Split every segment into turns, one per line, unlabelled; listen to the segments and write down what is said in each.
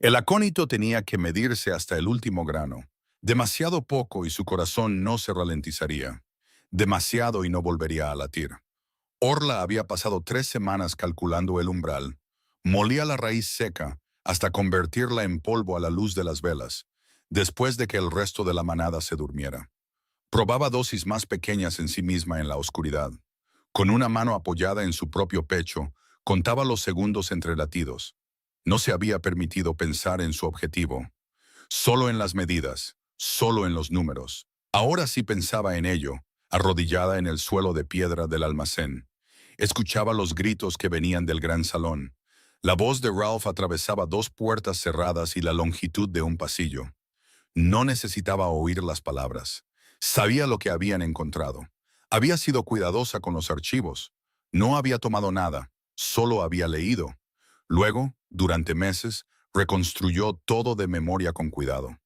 El acónito tenía que medirse hasta el último grano. Demasiado poco y su corazón no se ralentizaría. Demasiado y no volvería a latir. Orla había pasado 3 semanas calculando el umbral. Molía la raíz seca hasta convertirla en polvo a la luz de las velas, después de que el resto de la manada se durmiera. Probaba dosis más pequeñas en sí misma en la oscuridad. Con una mano apoyada en su propio pecho, contaba los segundos entre latidos. No se había permitido pensar en su objetivo. Solo en las medidas, solo en los números. Ahora sí pensaba en ello, arrodillada en el suelo de piedra del almacén. Escuchaba los gritos que venían del gran salón. La voz de Ralph atravesaba 2 puertas cerradas y la longitud de un pasillo. No necesitaba oír las palabras. Sabía lo que habían encontrado. Había sido cuidadosa con los archivos. No había tomado nada, solo había leído. Luego, durante meses, reconstruyó todo de memoria con cuidado.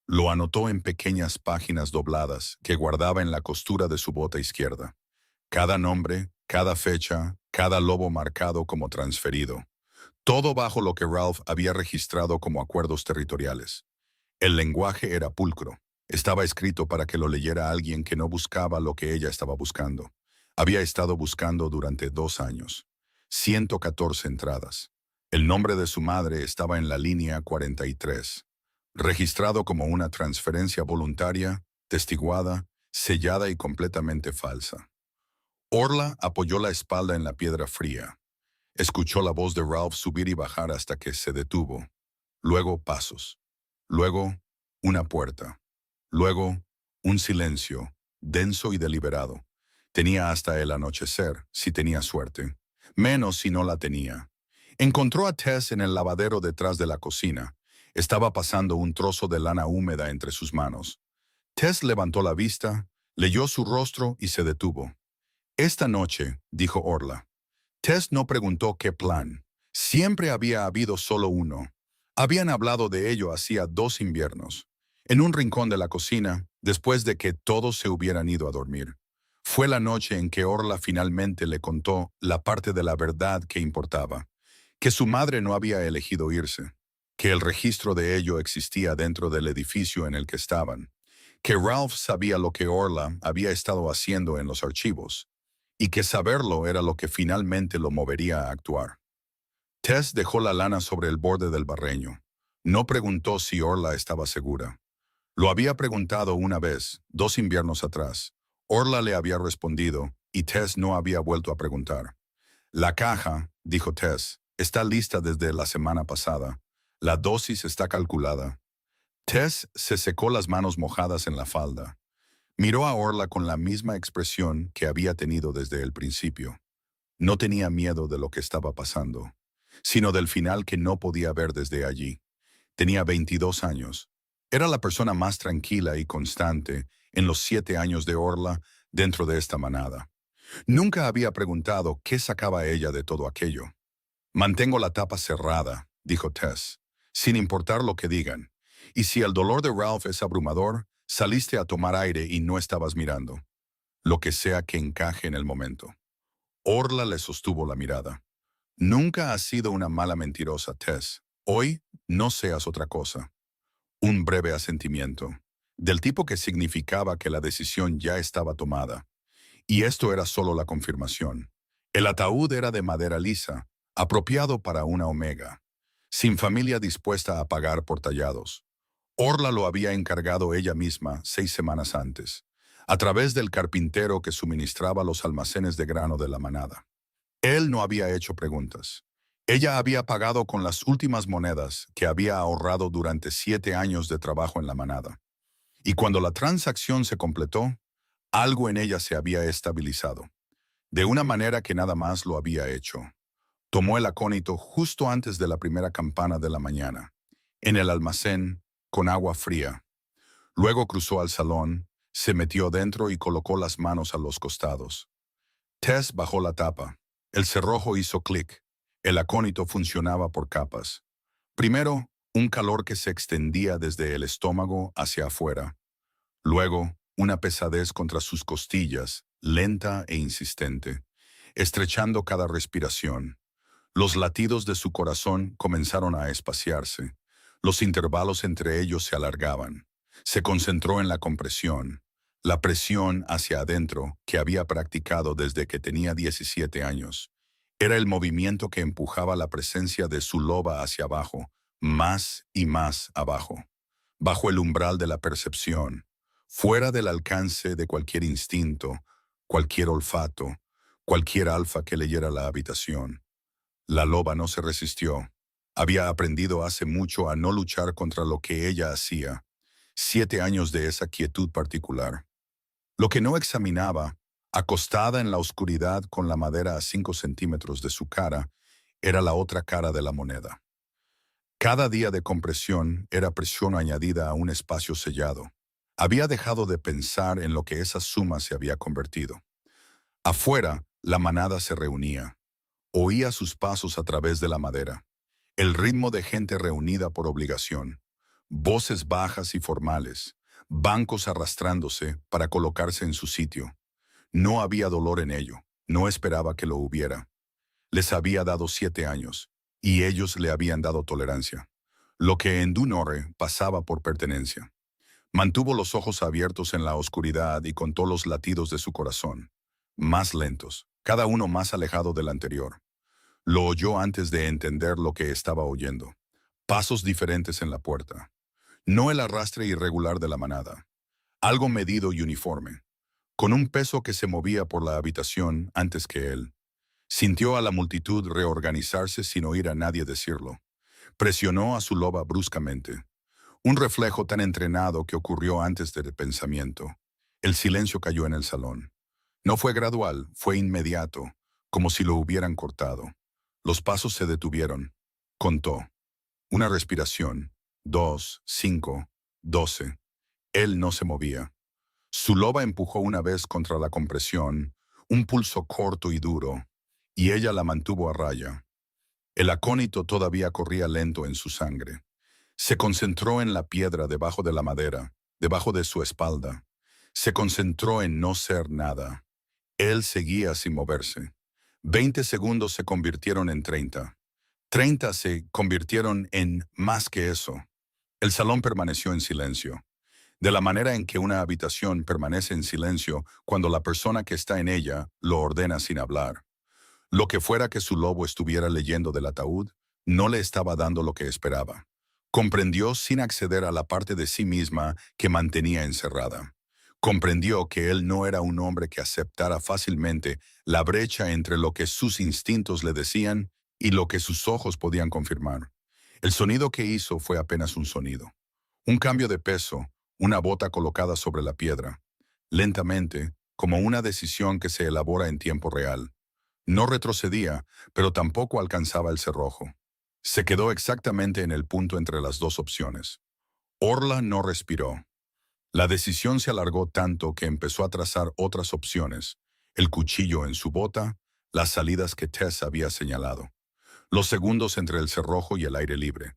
Lo anotó en pequeñas páginas dobladas que guardaba en la costura de su bota izquierda. Cada nombre, cada fecha, cada lobo marcado como transferido. Todo bajo lo que Ralph había registrado como acuerdos territoriales. El lenguaje era pulcro. Estaba escrito para que lo leyera alguien que no buscaba lo que ella estaba buscando. Había estado buscando durante 2 años. 114 entradas. El nombre de su madre estaba en la línea 43. Registrado como una transferencia voluntaria, testiguada, sellada y completamente falsa. Orla apoyó la espalda en la piedra fría. Escuchó la voz de Ralph subir y bajar hasta que se detuvo. Luego pasos. Luego una puerta. Luego un silencio, denso y deliberado. Tenía hasta el anochecer, si tenía suerte. Menos si no la tenía. Encontró a Tess en el lavadero detrás de la cocina. Estaba pasando un trozo de lana húmeda entre sus manos. Tess levantó la vista, leyó su rostro y se detuvo. Esta noche, dijo Orla. Tess no preguntó qué plan. Siempre había habido solo uno. Habían hablado de ello hacía 2 inviernos. En un rincón de la cocina, después de que todos se hubieran ido a dormir. Fue la noche en que Orla finalmente le contó la parte de la verdad que importaba. Que su madre no había elegido irse. Que el registro de ello existía dentro del edificio en el que estaban. Que Ralph sabía lo que Orla había estado haciendo en los archivos. Y que saberlo era lo que finalmente lo movería a actuar. Tess dejó la lana sobre el borde del barreño. No preguntó si Orla estaba segura. Lo había preguntado una vez, 2 inviernos atrás. Orla le había respondido, y Tess no había vuelto a preguntar. La caja, dijo Tess, está lista desde la semana pasada. La dosis está calculada. Tess se secó las manos mojadas en la falda. Miró a Orla con la misma expresión que había tenido desde el principio. No tenía miedo de lo que estaba pasando, sino del final que no podía ver desde allí. Tenía 22 años. Era la persona más tranquila y constante en los 7 años de Orla dentro de esta manada. Nunca había preguntado qué sacaba ella de todo aquello. Mantengo la tapa cerrada, dijo Tess, sin importar lo que digan. Y si el dolor de Ralph es abrumador, saliste a tomar aire y no estabas mirando. Lo que sea que encaje en el momento. Orla le sostuvo la mirada. Nunca has sido una mala mentirosa, Tess. Hoy no seas otra cosa. Un breve asentimiento, del tipo que significaba que la decisión ya estaba tomada. Y esto era solo la confirmación. El ataúd era de madera lisa, apropiado para una omega, sin familia dispuesta a pagar por tallados. Orla lo había encargado ella misma 6 semanas antes, a través del carpintero que suministraba los almacenes de grano de la manada. Él no había hecho preguntas. Ella había pagado con las últimas monedas que había ahorrado durante 7 años de trabajo en la manada. Y cuando la transacción se completó, algo en ella se había estabilizado, de una manera que nada más lo había hecho. Tomó el acónito justo antes de la primera campana de la mañana, en el almacén, con agua fría. Luego cruzó al salón, se metió dentro y colocó las manos a los costados. Tess bajó la tapa. El cerrojo hizo clic. El acónito funcionaba por capas. Primero, un calor que se extendía desde el estómago hacia afuera. Luego, una pesadez contra sus costillas, lenta e insistente, estrechando cada respiración. Los latidos de su corazón comenzaron a espaciarse. Los intervalos entre ellos se alargaban. Se concentró en la compresión, la presión hacia adentro que había practicado desde que tenía 17 años. Era el movimiento que empujaba la presencia de su loba hacia abajo, más y más abajo, bajo el umbral de la percepción, fuera del alcance de cualquier instinto, cualquier olfato, cualquier alfa que leyera la habitación. La loba no se resistió. Había aprendido hace mucho a no luchar contra lo que ella hacía. 7 años de esa quietud particular. Lo que no examinaba, acostada en la oscuridad con la madera a 5 centímetros de su cara, era la otra cara de la moneda. Cada día de compresión era presión añadida a un espacio sellado. Había dejado de pensar en lo que esa suma se había convertido. Afuera, la manada se reunía. Oía sus pasos a través de la madera. El ritmo de gente reunida por obligación. Voces bajas y formales. Bancos arrastrándose para colocarse en su sitio. No había dolor en ello. No esperaba que lo hubiera. Les había dado 7 años, y ellos le habían dado tolerancia. Lo que en Dunore pasaba por pertenencia. Mantuvo los ojos abiertos en la oscuridad y contó los latidos de su corazón. Más lentos, cada uno más alejado del anterior. Lo oyó antes de entender lo que estaba oyendo. Pasos diferentes en la puerta. No el arrastre irregular de la manada. Algo medido y uniforme, con un peso que se movía por la habitación antes que él. Sintió a la multitud reorganizarse sin oír a nadie decirlo. Presionó a su loba bruscamente. Un reflejo tan entrenado que ocurrió antes del pensamiento. El silencio cayó en el salón. No fue gradual, fue inmediato, como si lo hubieran cortado. Los pasos se detuvieron. Contó. Una respiración. 2, 5, 12. Él no se movía. Su loba empujó una vez contra la compresión, un pulso corto y duro, y ella la mantuvo a raya. El acónito todavía corría lento en su sangre. Se concentró en la piedra debajo de la madera, debajo de su espalda. Se concentró en no ser nada. Él seguía sin moverse. 20 segundos se convirtieron en 30. 30 se convirtieron en más que eso. El salón permaneció en silencio. De la manera en que una habitación permanece en silencio cuando la persona que está en ella lo ordena sin hablar. Lo que fuera que su lobo estuviera leyendo del ataúd, no le estaba dando lo que esperaba. Comprendió sin acceder a la parte de sí misma que mantenía encerrada. Comprendió que él no era un hombre que aceptara fácilmente la brecha entre lo que sus instintos le decían y lo que sus ojos podían confirmar. El sonido que hizo fue apenas un sonido. Un cambio de peso, una bota colocada sobre la piedra. Lentamente, como una decisión que se elabora en tiempo real. No retrocedía, pero tampoco alcanzaba el cerrojo. Se quedó exactamente en el punto entre las dos opciones. Orla no respiró. La decisión se alargó tanto que empezó a trazar otras opciones. El cuchillo en su bota, las salidas que Tess había señalado. Los segundos entre el cerrojo y el aire libre.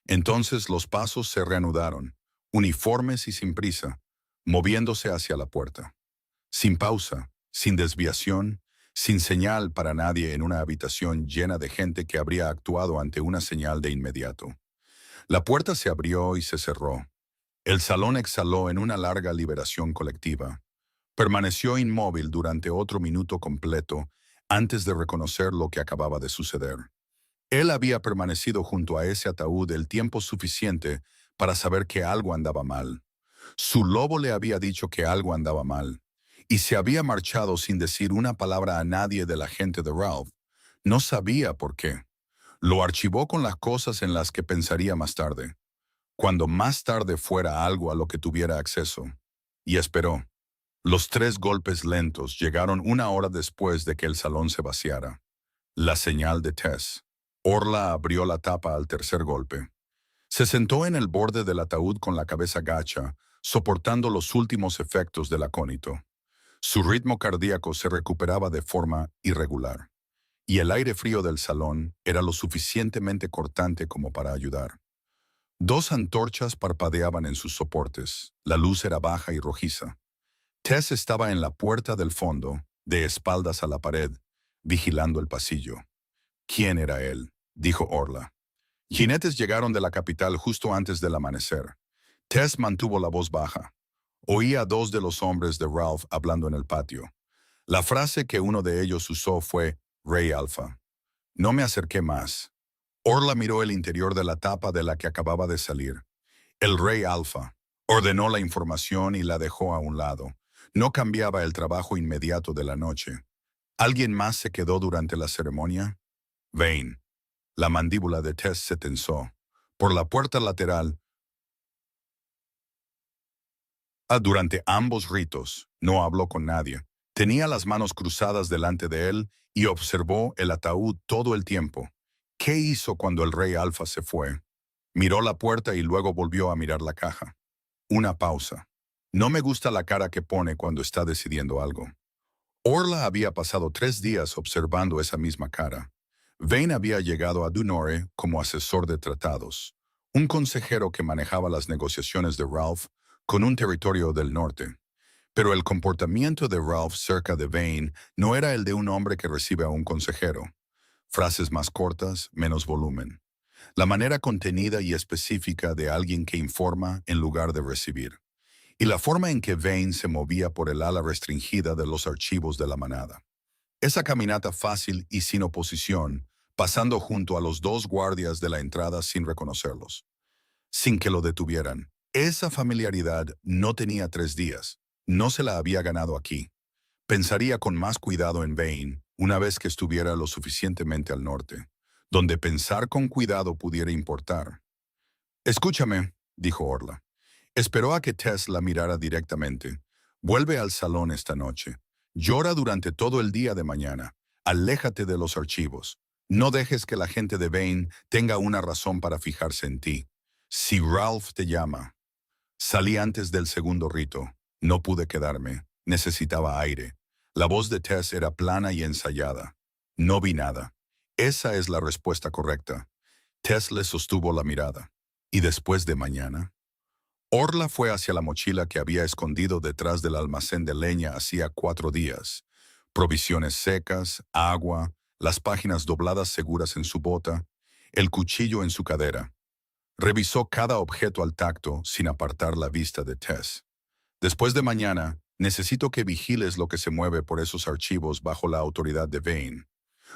Entonces los pasos se reanudaron, uniformes y sin prisa, moviéndose hacia la puerta. Sin pausa, sin desviación, sin señal para nadie en una habitación llena de gente que habría actuado ante una señal de inmediato. La puerta se abrió y se cerró. El salón exhaló en una larga liberación colectiva. Permaneció inmóvil durante otro minuto completo antes de reconocer lo que acababa de suceder. Él había permanecido junto a ese ataúd el tiempo suficiente para saber que algo andaba mal. Su lobo le había dicho que algo andaba mal, y se había marchado sin decir una palabra a nadie de la gente de Ralph. No sabía por qué. Lo archivó con las cosas en las que pensaría más tarde, cuando más tarde fuera algo a lo que tuviera acceso. Y esperó. Los 3 golpes lentos llegaron 1 hora después de que el salón se vaciara. La señal de Tess. Orla abrió la tapa al tercer golpe. Se sentó en el borde del ataúd con la cabeza gacha, soportando los últimos efectos del acónito. Su ritmo cardíaco se recuperaba de forma irregular, y el aire frío del salón era lo suficientemente cortante como para ayudar. 2 antorchas parpadeaban en sus soportes. La luz era baja y rojiza. Tess estaba en la puerta del fondo, de espaldas a la pared, vigilando el pasillo. ¿Quién era él?, dijo Orla. Jinetes llegaron de la capital justo antes del amanecer. Tess mantuvo la voz baja. Oía a dos de los hombres de Ralph hablando en el patio. La frase que uno de ellos usó fue Rey Alpha. No me acerqué más. Orla miró el interior de la tapa de la que acababa de salir. El Rey Alpha. Ordenó la información y la dejó a un lado. No cambiaba el trabajo inmediato de la noche. ¿Alguien más se quedó durante la ceremonia? Vane. La mandíbula de Tess se tensó. Por la puerta lateral, durante ambos ritos, no habló con nadie. Tenía las manos cruzadas delante de él y observó el ataúd todo el tiempo. ¿Qué hizo cuando el Rey Alfa se fue? Miró la puerta y luego volvió a mirar la caja. Una pausa. No me gusta la cara que pone cuando está decidiendo algo. Orla había pasado 3 días observando esa misma cara. Vane había llegado a Dunore como asesor de tratados, un consejero que manejaba las negociaciones de Ralph con un territorio del norte. Pero el comportamiento de Ralph cerca de Vane no era el de un hombre que recibe a un consejero. Frases más cortas, menos volumen. La manera contenida y específica de alguien que informa en lugar de recibir. Y la forma en que Vane se movía por el ala restringida de los archivos de la manada. Esa caminata fácil y sin oposición, pasando junto a los 2 guardias de la entrada sin reconocerlos. Sin que lo detuvieran. Esa familiaridad no tenía 3 días. No se la había ganado aquí. Pensaría con más cuidado en Vane una vez que estuviera lo suficientemente al norte, donde pensar con cuidado pudiera importar. Escúchame, dijo Orla. Esperó a que Tess la mirara directamente. Vuelve al salón esta noche. Llora durante todo el día de mañana. Aléjate de los archivos. No dejes que la gente de Vane tenga una razón para fijarse en ti. Si Ralph te llama. Salí antes del segundo rito. No pude quedarme. Necesitaba aire. La voz de Tess era plana y ensayada. No vi nada. Esa es la respuesta correcta. Tess le sostuvo la mirada. ¿Y después de mañana? Orla fue hacia la mochila que había escondido detrás del almacén de leña hacía 4 días. Provisiones secas, agua, las páginas dobladas seguras en su bota, el cuchillo en su cadera. Revisó cada objeto al tacto sin apartar la vista de Tess. Después de mañana, necesito que vigiles lo que se mueve por esos archivos bajo la autoridad de Vane.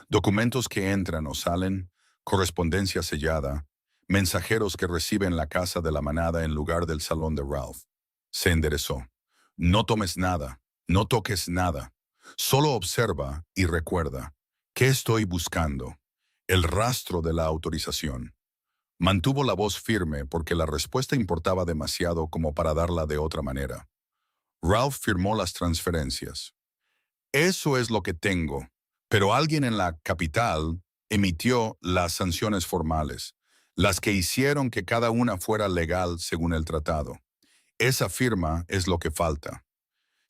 Documentos que entran o salen, correspondencia sellada, mensajeros que reciben la casa de la manada en lugar del salón de Ralph. Se enderezó. No tomes nada, no toques nada. Solo observa y recuerda. ¿Qué estoy buscando? El rastro de la autorización. Mantuvo la voz firme porque la respuesta importaba demasiado como para darla de otra manera. Ralph firmó las transferencias. Eso es lo que tengo, pero alguien en la capital emitió las sanciones formales, las que hicieron que cada una fuera legal según el tratado. Esa firma es lo que falta.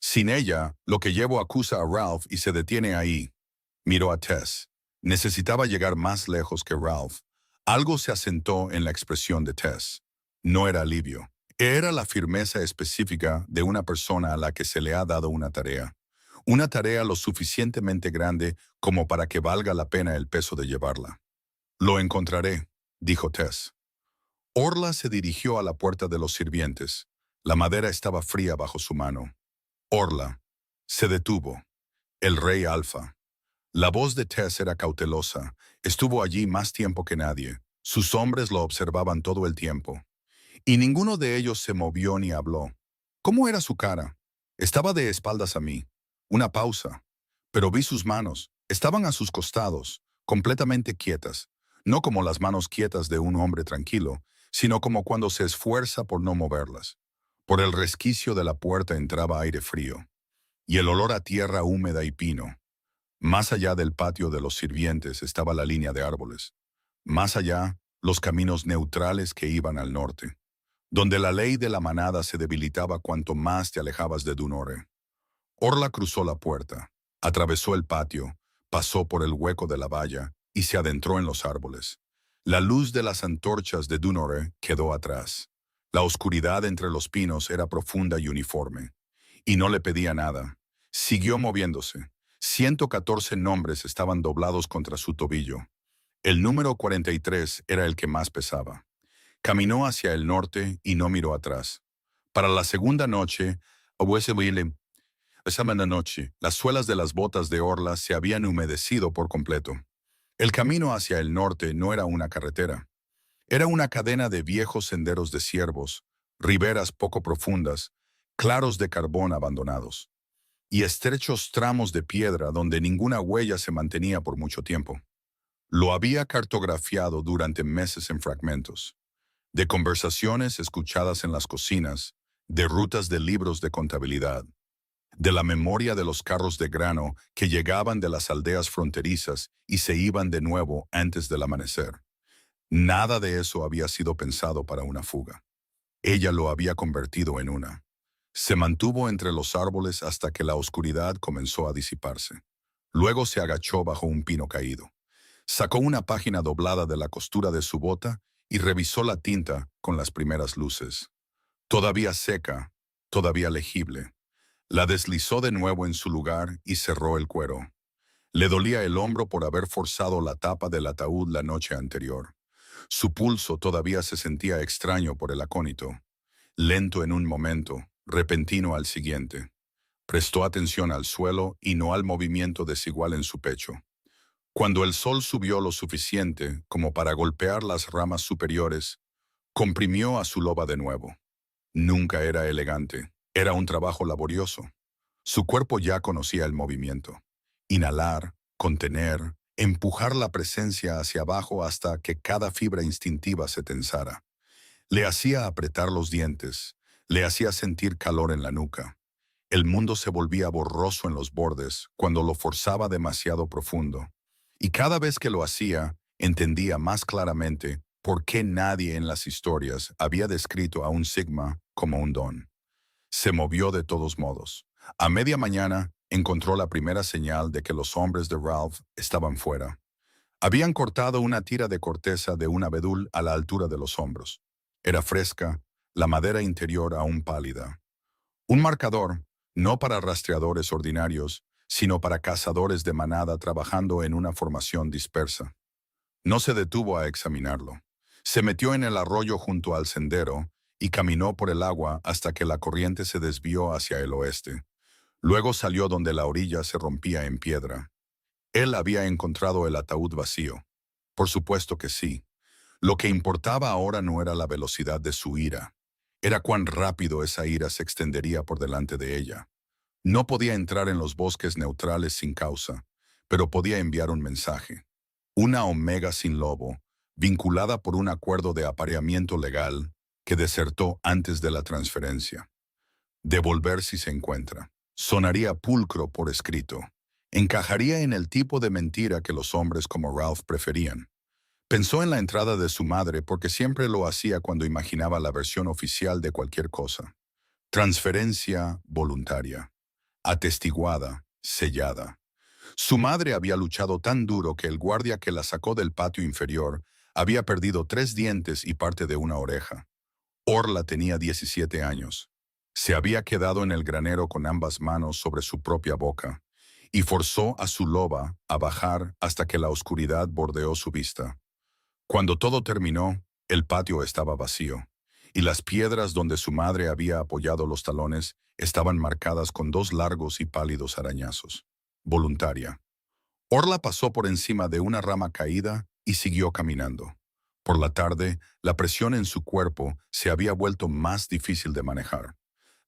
Sin ella, lo que llevo acusa a Ralph y se detiene ahí. Miró a Tess. Necesitaba llegar más lejos que Ralph. Algo se asentó en la expresión de Tess. No era alivio. Era la firmeza específica de una persona a la que se le ha dado una tarea. Una tarea lo suficientemente grande como para que valga la pena el peso de llevarla. Lo encontraré, dijo Tess. Orla se dirigió a la puerta de los sirvientes. La madera estaba fría bajo su mano. Orla. Se detuvo. El Rey Alfa. La voz de Tess era cautelosa. Estuvo allí más tiempo que nadie. Sus hombres lo observaban todo el tiempo. Y ninguno de ellos se movió ni habló. ¿Cómo era su cara? Estaba de espaldas a mí. Una pausa. Pero vi sus manos. Estaban a sus costados, completamente quietas. No como las manos quietas de un hombre tranquilo, sino como cuando se esfuerza por no moverlas. Por el resquicio de la puerta entraba aire frío. Y el olor a tierra húmeda y pino. Más allá del patio de los sirvientes estaba la línea de árboles. Más allá, los caminos neutrales que iban al norte, donde la ley de la manada se debilitaba cuanto más te alejabas de Dunore. Orla cruzó la puerta, atravesó el patio, pasó por el hueco de la valla y se adentró en los árboles. La luz de las antorchas de Dunore quedó atrás. La oscuridad entre los pinos era profunda y uniforme. Y no le pedía nada. Siguió moviéndose. 114 nombres estaban doblados contra su tobillo. El número 43 era el que más pesaba. Caminó hacia el norte y no miró atrás. Para la segunda noche, esa noche, las suelas de las botas de Orla se habían humedecido por completo. El camino hacia el norte no era una carretera. Era una cadena de viejos senderos de ciervos, riberas poco profundas, claros de carbón abandonados, y estrechos tramos de piedra donde ninguna huella se mantenía por mucho tiempo. Lo había cartografiado durante meses en fragmentos, de conversaciones escuchadas en las cocinas, de rutas de libros de contabilidad, de la memoria de los carros de grano que llegaban de las aldeas fronterizas y se iban de nuevo antes del amanecer. Nada de eso había sido pensado para una fuga. Ella lo había convertido en una. Se mantuvo entre los árboles hasta que la oscuridad comenzó a disiparse. Luego se agachó bajo un pino caído. Sacó una página doblada de la costura de su bota y revisó la tinta con las primeras luces. Todavía seca, todavía legible. La deslizó de nuevo en su lugar y cerró el cuero. Le dolía el hombro por haber forzado la tapa del ataúd la noche anterior. Su pulso todavía se sentía extraño por el acónito. Lento en un momento, repentino al siguiente. Prestó atención al suelo y no al movimiento desigual en su pecho. Cuando el sol subió lo suficiente como para golpear las ramas superiores, comprimió a su loba de nuevo. Nunca era elegante, era un trabajo laborioso. Su cuerpo ya conocía el movimiento. Inhalar, contener, empujar la presencia hacia abajo hasta que cada fibra instintiva se tensara. Le hacía apretar los dientes, le hacía sentir calor en la nuca. El mundo se volvía borroso en los bordes cuando lo forzaba demasiado profundo. Y cada vez que lo hacía, entendía más claramente por qué nadie en las historias había descrito a un Sigma como un don. Se movió de todos modos. A media mañana encontró la primera señal de que los hombres de Ralph estaban fuera. Habían cortado una tira de corteza de un abedul a la altura de los hombros. Era fresca, la madera interior aún pálida. Un marcador, no para rastreadores ordinarios, sino para cazadores de manada trabajando en una formación dispersa. No se detuvo a examinarlo. Se metió en el arroyo junto al sendero y caminó por el agua hasta que la corriente se desvió hacia el oeste. Luego salió donde la orilla se rompía en piedra. Él había encontrado el ataúd vacío. Por supuesto que sí. Lo que importaba ahora no era la velocidad de su ira. Era cuán rápido esa ira se extendería por delante de ella. No podía entrar en los bosques neutrales sin causa, pero podía enviar un mensaje. Una omega sin lobo, vinculada por un acuerdo de apareamiento legal que desertó antes de la transferencia. Devolver si se encuentra. Sonaría pulcro por escrito. Encajaría en el tipo de mentira que los hombres como Ralph preferían. Pensó en la entrada de su madre porque siempre lo hacía cuando imaginaba la versión oficial de cualquier cosa. Transferencia voluntaria. Atestiguada, sellada. Su madre había luchado tan duro que el guardia que la sacó del patio inferior había perdido 3 dientes y parte de una oreja. Orla tenía 17 años. Se había quedado en el granero con ambas manos sobre su propia boca y forzó a su loba a bajar hasta que la oscuridad bordeó su vista. Cuando todo terminó, el patio estaba vacío, y las piedras donde su madre había apoyado los talones estaban marcadas con 2 largos y pálidos arañazos. Voluntaria. Orla pasó por encima de una rama caída y siguió caminando. Por la tarde, la presión en su cuerpo se había vuelto más difícil de manejar.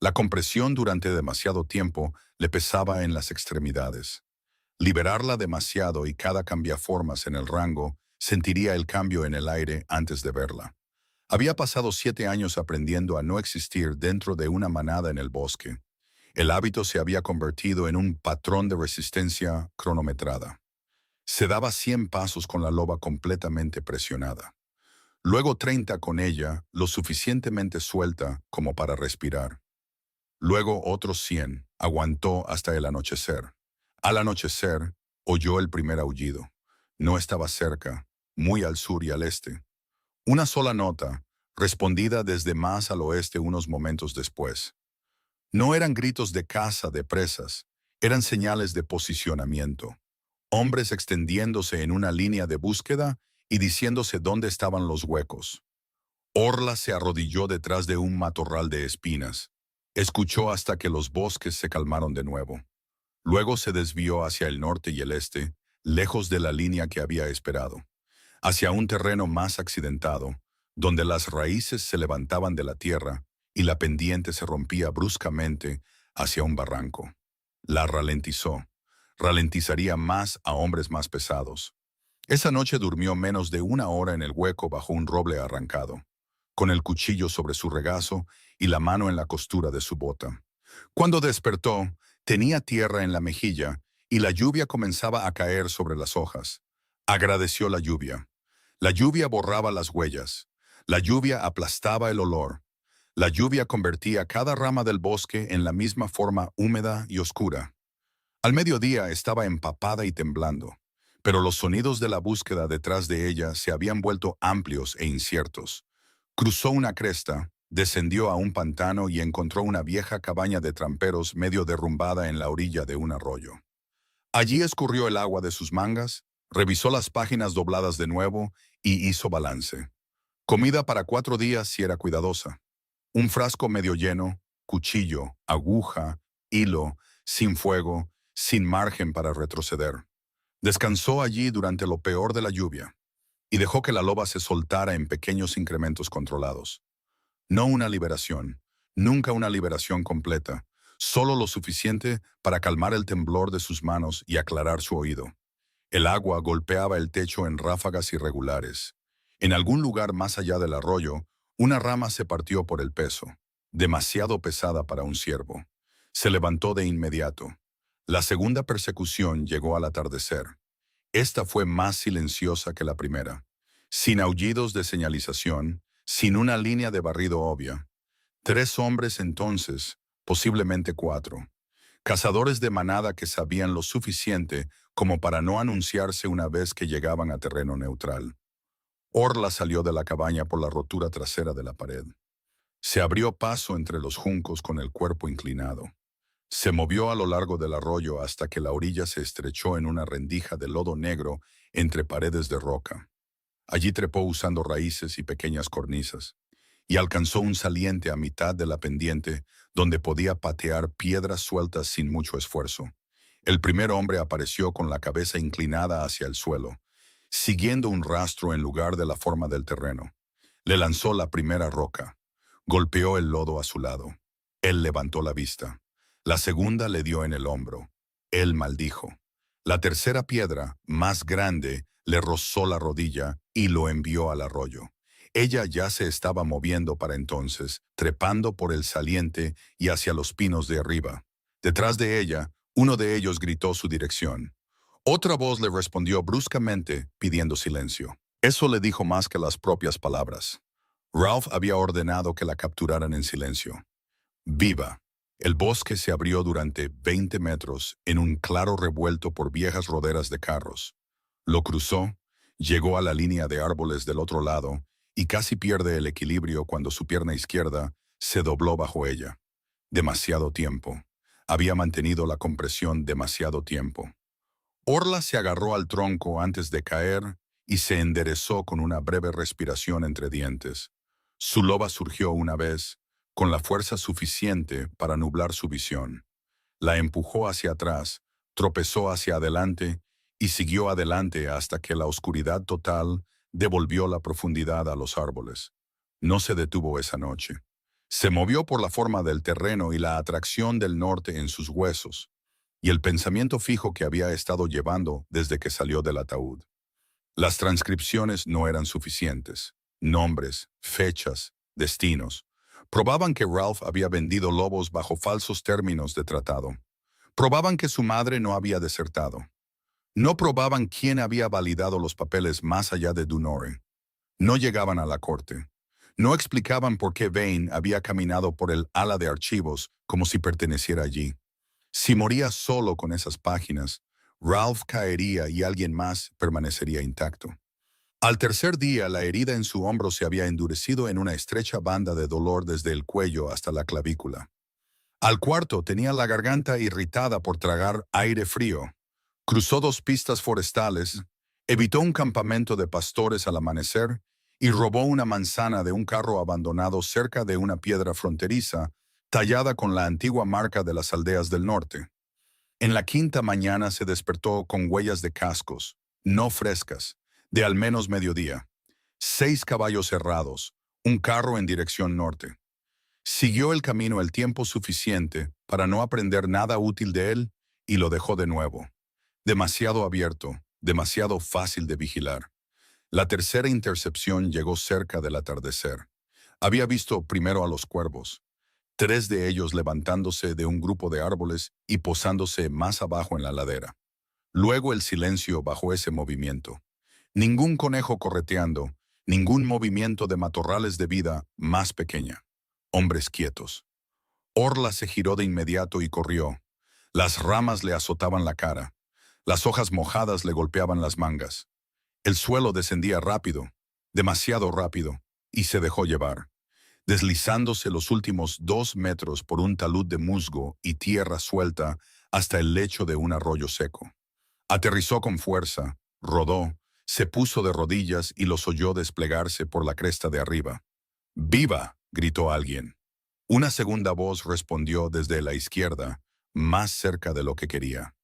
La compresión durante demasiado tiempo le pesaba en las extremidades. Liberarla demasiado y cada cambiaformas en el rango sentiría el cambio en el aire antes de verla. Había pasado 7 años aprendiendo a no existir dentro de una manada en el bosque. El hábito se había convertido en un patrón de resistencia cronometrada. Se daba 100 pasos con la loba completamente presionada. Luego 30 con ella, lo suficientemente suelta como para respirar. Luego otros 100, aguantó hasta el anochecer. Al anochecer, oyó el primer aullido. No estaba cerca, muy al sur y al este. Una sola nota, respondida desde más al oeste unos momentos después. No eran gritos de caza de presas, eran señales de posicionamiento. Hombres extendiéndose en una línea de búsqueda y diciéndose dónde estaban los huecos. Orla se arrodilló detrás de un matorral de espinas. Escuchó hasta que los bosques se calmaron de nuevo. Luego se desvió hacia el norte y el este, lejos de la línea que había esperado, hacia un terreno más accidentado, donde las raíces se levantaban de la tierra y la pendiente se rompía bruscamente hacia un barranco. La ralentizó. Ralentizaría más a hombres más pesados. Esa noche durmió menos de una hora en el hueco bajo un roble arrancado, con el cuchillo sobre su regazo y la mano en la costura de su bota. Cuando despertó, tenía tierra en la mejilla y la lluvia comenzaba a caer sobre las hojas. Agradeció la lluvia. La lluvia borraba las huellas. La lluvia aplastaba el olor. La lluvia convertía cada rama del bosque en la misma forma húmeda y oscura. Al mediodía estaba empapada y temblando, pero los sonidos de la búsqueda detrás de ella se habían vuelto amplios e inciertos. Cruzó una cresta, descendió a un pantano y encontró una vieja cabaña de tramperos medio derrumbada en la orilla de un arroyo. Allí escurrió el agua de sus mangas, revisó las páginas dobladas de nuevo y hizo balance. Comida para 4 días si era cuidadosa. Un frasco medio lleno, cuchillo, aguja, hilo, sin fuego, sin margen para retroceder. Descansó allí durante lo peor de la lluvia y dejó que la loba se soltara en pequeños incrementos controlados. No una liberación, nunca una liberación completa, solo lo suficiente para calmar el temblor de sus manos y aclarar su oído. El agua golpeaba el techo en ráfagas irregulares. En algún lugar más allá del arroyo, una rama se partió por el peso, demasiado pesada para un ciervo. Se levantó de inmediato. La segunda persecución llegó al atardecer. Esta fue más silenciosa que la primera, sin aullidos de señalización, sin una línea de barrido obvia. 3 hombres entonces, posiblemente 4. Cazadores de manada que sabían lo suficiente como para no anunciarse una vez que llegaban a terreno neutral. Orla salió de la cabaña por la rotura trasera de la pared. Se abrió paso entre los juncos con el cuerpo inclinado. Se movió a lo largo del arroyo hasta que la orilla se estrechó en una rendija de lodo negro entre paredes de roca. Allí trepó usando raíces y pequeñas cornisas, y alcanzó un saliente a mitad de la pendiente donde podía patear piedras sueltas sin mucho esfuerzo. El primer hombre apareció con la cabeza inclinada hacia el suelo, siguiendo un rastro en lugar de la forma del terreno. Le lanzó la primera roca. Golpeó el lodo a su lado. Él levantó la vista. La segunda le dio en el hombro. Él maldijo. La tercera piedra, más grande, le rozó la rodilla y lo envió al arroyo. Ella ya se estaba moviendo para entonces, trepando por el saliente y hacia los pinos de arriba. Detrás de ella, uno de ellos gritó su dirección. Otra voz le respondió bruscamente, pidiendo silencio. Eso le dijo más que las propias palabras. Ralph había ordenado que la capturaran en silencio. Viva. El bosque se abrió durante 20 metros en un claro revuelto por viejas roderas de carros. Lo cruzó, llegó a la línea de árboles del otro lado y casi pierde el equilibrio cuando su pierna izquierda se dobló bajo ella. Demasiado tiempo. Había mantenido la compresión demasiado tiempo. Orla se agarró al tronco antes de caer y se enderezó con una breve respiración entre dientes. Su loba surgió una vez, con la fuerza suficiente para nublar su visión. La empujó hacia atrás, tropezó hacia adelante y siguió adelante hasta que la oscuridad total devolvió la profundidad a los árboles. No se detuvo esa noche. Se movió por la forma del terreno y la atracción del norte en sus huesos, y el pensamiento fijo que había estado llevando desde que salió del ataúd. Las transcripciones no eran suficientes. Nombres, fechas, destinos. Probaban que Ralph había vendido lobos bajo falsos términos de tratado. Probaban que su madre no había desertado. No probaban quién había validado los papeles más allá de Dunore. No llegaban a la corte. No explicaban por qué Vane había caminado por el ala de archivos como si perteneciera allí. Si moría solo con esas páginas, Ralph caería y alguien más permanecería intacto. Al tercer día, la herida en su hombro se había endurecido en una estrecha banda de dolor desde el cuello hasta la clavícula. Al cuarto, tenía la garganta irritada por tragar aire frío. Cruzó 2 pistas forestales, Evitó un campamento de pastores al amanecer y robó una manzana de un carro abandonado cerca de una piedra fronteriza tallada con la antigua marca de las aldeas del norte. En la quinta mañana se despertó con huellas de cascos, no frescas, de al menos mediodía. 6 caballos herrados, un carro en dirección norte. Siguió el camino el tiempo suficiente para no aprender nada útil de él y lo dejó de nuevo. Demasiado abierto, demasiado fácil de vigilar. La tercera intercepción llegó cerca del atardecer. Había visto primero a los cuervos, 3 de ellos levantándose de un grupo de árboles y posándose más abajo en la ladera. Luego el silencio bajo ese movimiento. Ningún conejo correteando, ningún movimiento de matorrales de vida más pequeña. Hombres quietos. Orla se giró de inmediato y corrió. Las ramas le azotaban la cara. Las hojas mojadas le golpeaban las mangas. El suelo descendía rápido, demasiado rápido, y se dejó llevar, deslizándose los últimos 2 metros por un talud de musgo y tierra suelta hasta el lecho de un arroyo seco. Aterrizó con fuerza, rodó, se puso de rodillas y los oyó desplegarse por la cresta de arriba. ¡Viva!, gritó alguien. Una segunda voz respondió desde la izquierda, más cerca de lo que quería.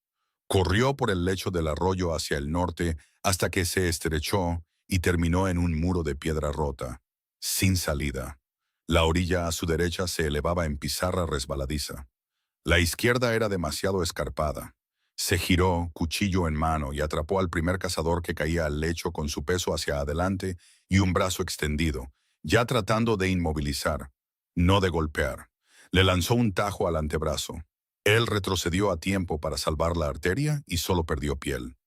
Corrió por el lecho del arroyo hacia el norte hasta que se estrechó y terminó en un muro de piedra rota, sin salida. La orilla a su derecha se elevaba en pizarra resbaladiza. La izquierda era demasiado escarpada. Se giró, cuchillo en mano, y atrapó al primer cazador que caía al lecho con su peso hacia adelante y un brazo extendido, ya tratando de inmovilizar, no de golpear. Le lanzó un tajo al antebrazo. Él retrocedió a tiempo para salvar la arteria y solo perdió piel.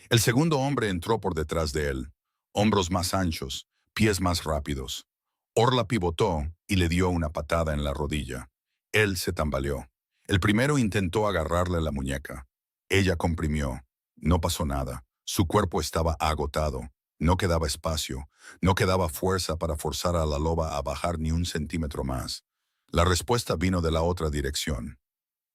El segundo hombre entró por detrás de él, hombros más anchos, pies más rápidos. Orla pivotó y le dio una patada en la rodilla. Él se tambaleó. El primero intentó agarrarle la muñeca. Ella comprimió. No pasó nada. Su cuerpo estaba agotado. No quedaba espacio. No quedaba fuerza para forzar a la loba a bajar ni un centímetro más. La respuesta vino de la otra dirección.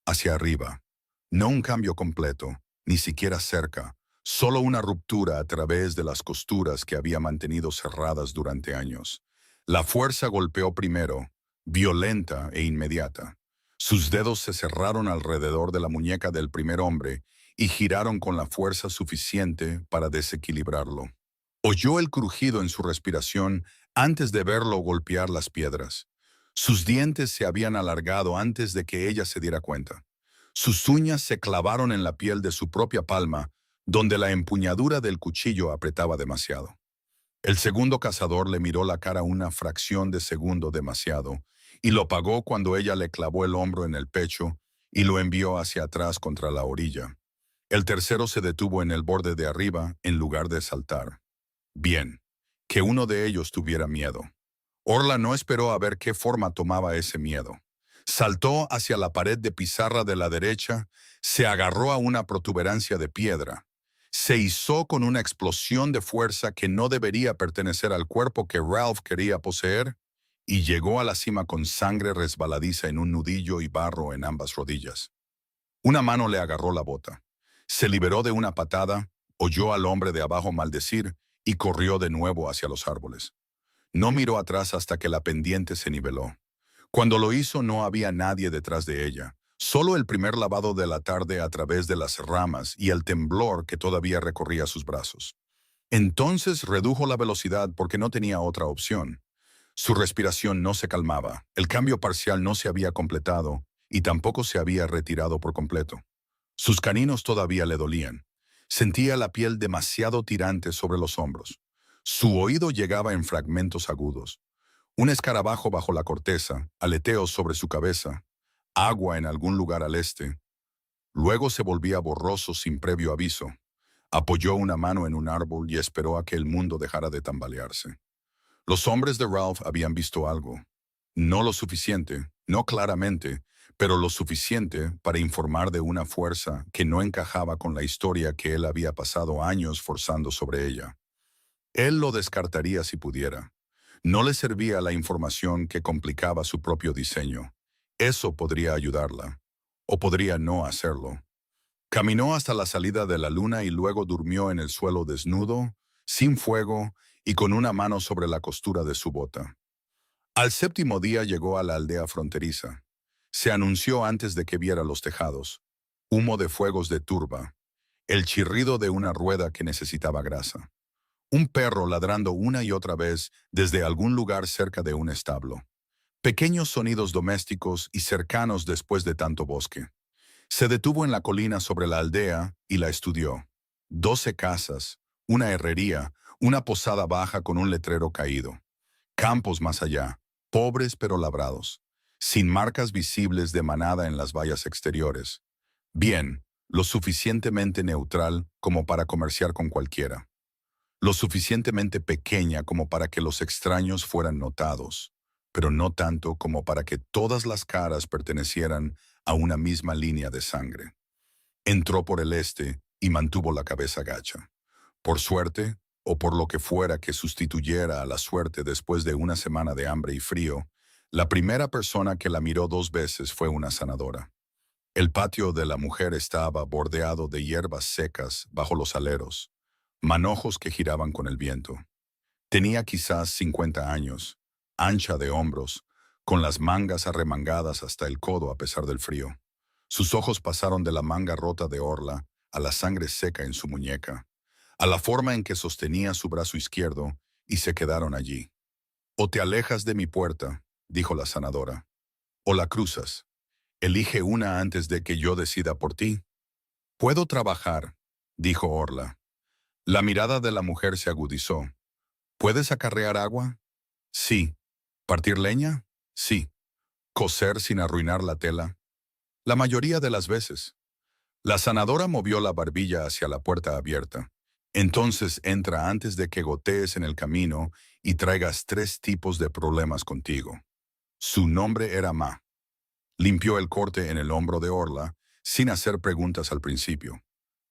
Hacia arriba. No un cambio completo, ni siquiera cerca. Solo una ruptura a través de las costuras que había mantenido cerradas durante años. La fuerza golpeó primero, violenta e inmediata. Sus dedos se cerraron alrededor de la muñeca del primer hombre y giraron con la fuerza suficiente para desequilibrarlo. Oyó el crujido en su respiración antes de verlo golpear las piedras. Sus dientes se habían alargado antes de que ella se diera cuenta. Sus uñas se clavaron en la piel de su propia palma, donde la empuñadura del cuchillo apretaba demasiado. El segundo cazador le miró la cara una fracción de segundo demasiado, y lo pagó cuando ella le clavó el hombro en el pecho y lo envió hacia atrás contra la orilla. El tercero se detuvo en el borde de arriba en lugar de saltar. Bien, que uno de ellos tuviera miedo. Orla no esperó a ver qué forma tomaba ese miedo. Saltó hacia la pared de pizarra de la derecha, se agarró a una protuberancia de piedra. Se izó con una explosión de fuerza que no debería pertenecer al cuerpo que Ralph quería poseer, y llegó a la cima con sangre resbaladiza en un nudillo y barro en ambas rodillas. Una mano le agarró la bota. Se liberó de una patada, oyó al hombre de abajo maldecir y corrió de nuevo hacia los árboles. No miró atrás hasta que la pendiente se niveló. Cuando lo hizo no había nadie detrás de ella, solo el primer lavado de la tarde a través de las ramas y el temblor que todavía recorría sus brazos. Entonces redujo la velocidad porque no tenía otra opción. Su respiración no se calmaba, el cambio parcial no se había completado y tampoco se había retirado por completo. Sus caninos todavía le dolían. Sentía la piel demasiado tirante sobre los hombros. Su oído llegaba en fragmentos agudos. Un escarabajo bajo la corteza, aleteos sobre su cabeza, agua en algún lugar al este. Luego se volvía borroso sin previo aviso. Apoyó una mano en un árbol y esperó a que el mundo dejara de tambalearse. Los hombres de Ralph habían visto algo. No lo suficiente, no claramente, pero lo suficiente para informar de una fuerza que no encajaba con la historia que él había pasado años forzando sobre ella. Él lo descartaría si pudiera. No le servía la información que complicaba su propio diseño. Eso podría ayudarla, o podría no hacerlo. Caminó hasta la salida de la luna y luego durmió en el suelo desnudo, sin fuego y con una mano sobre la costura de su bota. Al séptimo día llegó a la aldea fronteriza. Se anunció antes de que viera los tejados, humo de fuegos de turba, el chirrido de una rueda que necesitaba grasa, un perro ladrando una y otra vez desde algún lugar cerca de un establo, pequeños sonidos domésticos y cercanos después de tanto bosque. Se detuvo en la colina sobre la aldea y la estudió. 12 casas, una herrería, una posada baja con un letrero caído. Campos más allá, pobres pero labrados, sin marcas visibles de manada en las vallas exteriores. Bien, lo suficientemente neutral como para comerciar con cualquiera. Lo suficientemente pequeña como para que los extraños fueran notados, pero no tanto como para que todas las caras pertenecieran a una misma línea de sangre. Entró por el este y mantuvo la cabeza gacha. Por suerte, o por lo que fuera que sustituyera a la suerte después de una semana de hambre y frío, la primera persona que la miró 2 veces fue una sanadora. El patio de la mujer estaba bordeado de hierbas secas bajo los aleros, manojos que giraban con el viento. Tenía quizás 50 años, ancha de hombros, con las mangas arremangadas hasta el codo a pesar del frío. Sus ojos pasaron de la manga rota de Orla a la sangre seca en su muñeca, a la forma en que sostenía su brazo izquierdo, y se quedaron allí. «O te alejas de mi puerta», dijo la sanadora, «o la cruzas. Elige una antes de que yo decida por ti». «Puedo trabajar», dijo Orla. La mirada de la mujer se agudizó. «¿Puedes acarrear agua?» «Sí». «¿Partir leña?» «Sí». «¿Coser sin arruinar la tela?» «La mayoría de las veces». La sanadora movió la barbilla hacia la puerta abierta. «Entonces entra antes de que gotees en el camino y traigas 3 tipos de problemas contigo». Su nombre era Ma. Limpió el corte en el hombro de Orla, sin hacer preguntas al principio.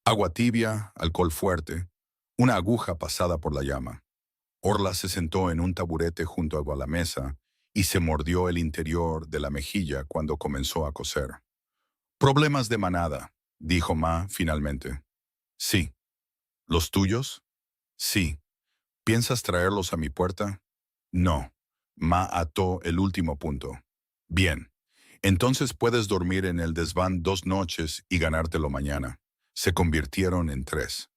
Agua tibia, alcohol fuerte, una aguja pasada por la llama. Orla se sentó en un taburete junto a la mesa y se mordió el interior de la mejilla cuando comenzó a coser. «Problemas de manada», dijo Ma finalmente. «Sí». «¿Los tuyos?» «Sí». «¿Piensas traerlos a mi puerta?» «No». Ma ató el último punto. «Bien. Entonces puedes dormir en el desván 2 noches y ganártelo mañana». Se convirtieron en 3.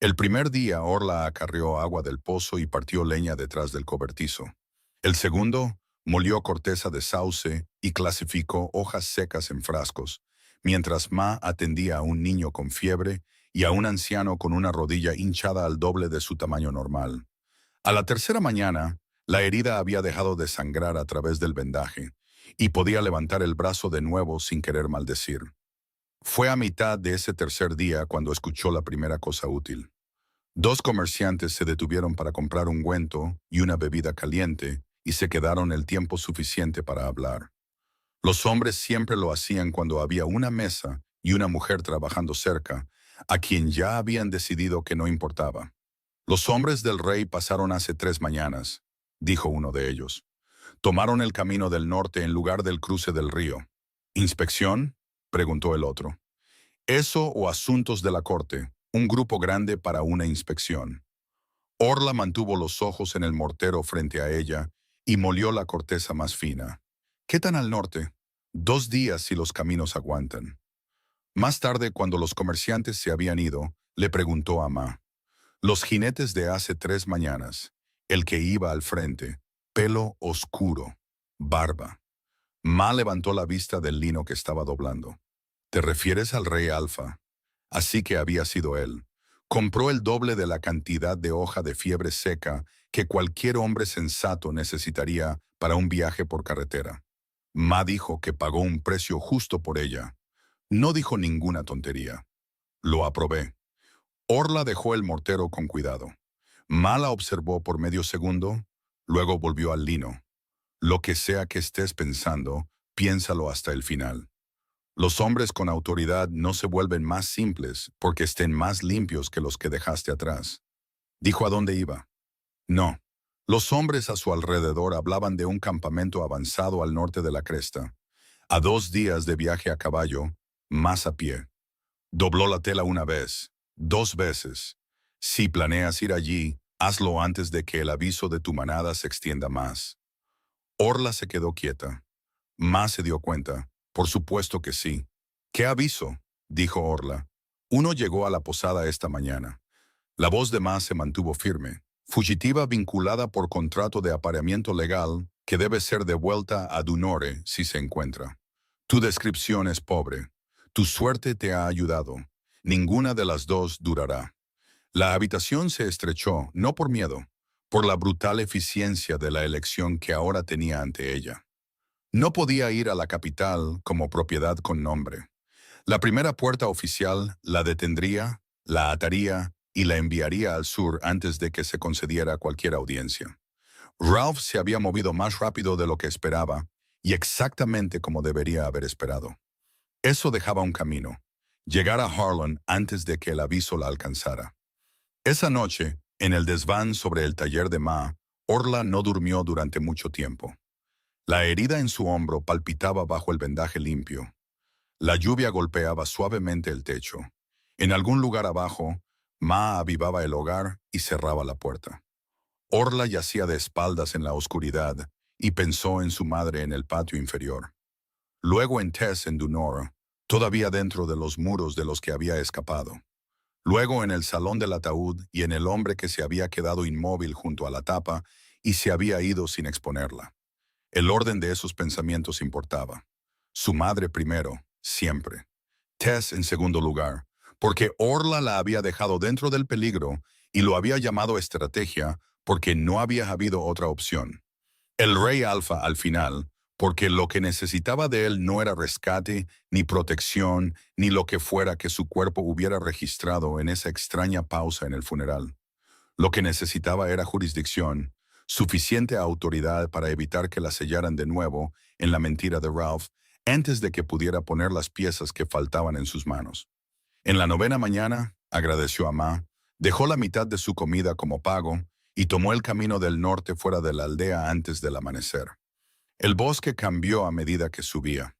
El primer día Orla acarreó agua del pozo y partió leña detrás del cobertizo. El segundo, molió corteza de sauce y clasificó hojas secas en frascos, mientras Ma atendía a un niño con fiebre y a un anciano con una rodilla hinchada al doble de su tamaño normal. A la tercera mañana, la herida había dejado de sangrar a través del vendaje, y podía levantar el brazo de nuevo sin querer maldecir. Fue a mitad de ese tercer día cuando escuchó la primera cosa útil. 2 comerciantes se detuvieron para comprar ungüento y una bebida caliente y se quedaron el tiempo suficiente para hablar. Los hombres siempre lo hacían cuando había una mesa y una mujer trabajando cerca, a quien ya habían decidido que no importaba. «Los hombres del rey pasaron hace 3 mañanas», dijo uno de ellos. «Tomaron el camino del norte en lugar del cruce del río». «¿Inspección?», preguntó el otro. «Eso o asuntos de la corte, un grupo grande para una inspección». Orla mantuvo los ojos en el mortero frente a ella y molió la corteza más fina. «¿Qué tan al norte?» «2 días si los caminos aguantan». Más tarde, cuando los comerciantes se habían ido, le preguntó a Ma. «Los jinetes de hace 3 mañanas, el que iba al frente, pelo oscuro, barba». Ma levantó la vista del lino que estaba doblando. «¿Te refieres al rey Alfa?» Así que había sido él. Compró el doble de la cantidad de hoja de fiebre seca que cualquier hombre sensato necesitaría para un viaje por carretera. Ma dijo que pagó un precio justo por ella. No dijo ninguna tontería. Lo aprobé. Orla dejó el mortero con cuidado. Ma la observó por medio segundo, luego volvió al lino. «Lo que sea que estés pensando, piénsalo hasta el final. Los hombres con autoridad no se vuelven más simples porque estén más limpios que los que dejaste atrás». Dijo a dónde iba. No. Los hombres a su alrededor hablaban de un campamento avanzado al norte de la cresta, a 2 días de viaje a caballo, más a pie. Dobló la tela una vez, 2 veces. Si planeas ir allí, hazlo antes de que el aviso de tu manada se extienda más. Orla se quedó quieta. Ma se dio cuenta. Por supuesto que sí. ¿Qué aviso?, dijo Orla. Uno llegó a la posada esta mañana. La voz de Ma se mantuvo firme. Fugitiva vinculada por contrato de apareamiento legal que debe ser devuelta a Dunore si se encuentra. Tu descripción es pobre. Tu suerte te ha ayudado. Ninguna de las dos durará. La habitación se estrechó, no por miedo, por la brutal eficiencia de la elección que ahora tenía ante ella. No podía ir a la capital como propiedad con nombre. La primera puerta oficial la detendría, la ataría y la enviaría al sur antes de que se concediera cualquier audiencia. Ralph se había movido más rápido de lo que esperaba y exactamente como debería haber esperado. Eso dejaba un camino: llegar a Harlan antes de que el aviso la alcanzara. Esa noche, en el desván sobre el taller de Ma, Orla no durmió durante mucho tiempo. La herida en su hombro palpitaba bajo el vendaje limpio. La lluvia golpeaba suavemente el techo. En algún lugar abajo, Ma avivaba el hogar y cerraba la puerta. Orla yacía de espaldas en la oscuridad y pensó en su madre en el patio inferior. Luego en Tess en Dunor, todavía dentro de los muros de los que había escapado. Luego en el salón del ataúd y en el hombre que se había quedado inmóvil junto a la tapa y se había ido sin exponerla. El orden de esos pensamientos importaba. Su madre primero, siempre. Tess en segundo lugar, porque Orla la había dejado dentro del peligro y lo había llamado estrategia porque no había habido otra opción. El rey Alfa al final, porque lo que necesitaba de él no era rescate, ni protección, ni lo que fuera que su cuerpo hubiera registrado en esa extraña pausa en el funeral. Lo que necesitaba era jurisdicción, suficiente autoridad para evitar que la sellaran de nuevo en la mentira de Ralph antes de que pudiera poner las piezas que faltaban en sus manos. En la 9ª mañana, agradeció a Ma, dejó la mitad de su comida como pago y tomó el camino del norte fuera de la aldea antes del amanecer. El bosque cambió a medida que subía.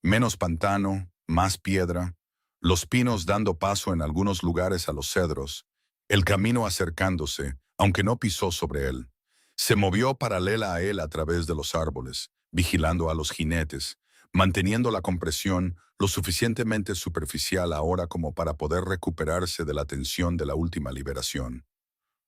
Menos pantano, más piedra, los pinos dando paso en algunos lugares a los cedros, el camino acercándose, aunque no pisó sobre él. Se movió paralela a él a través de los árboles, vigilando a los jinetes, manteniendo la compresión lo suficientemente superficial ahora como para poder recuperarse de la tensión de la última liberación.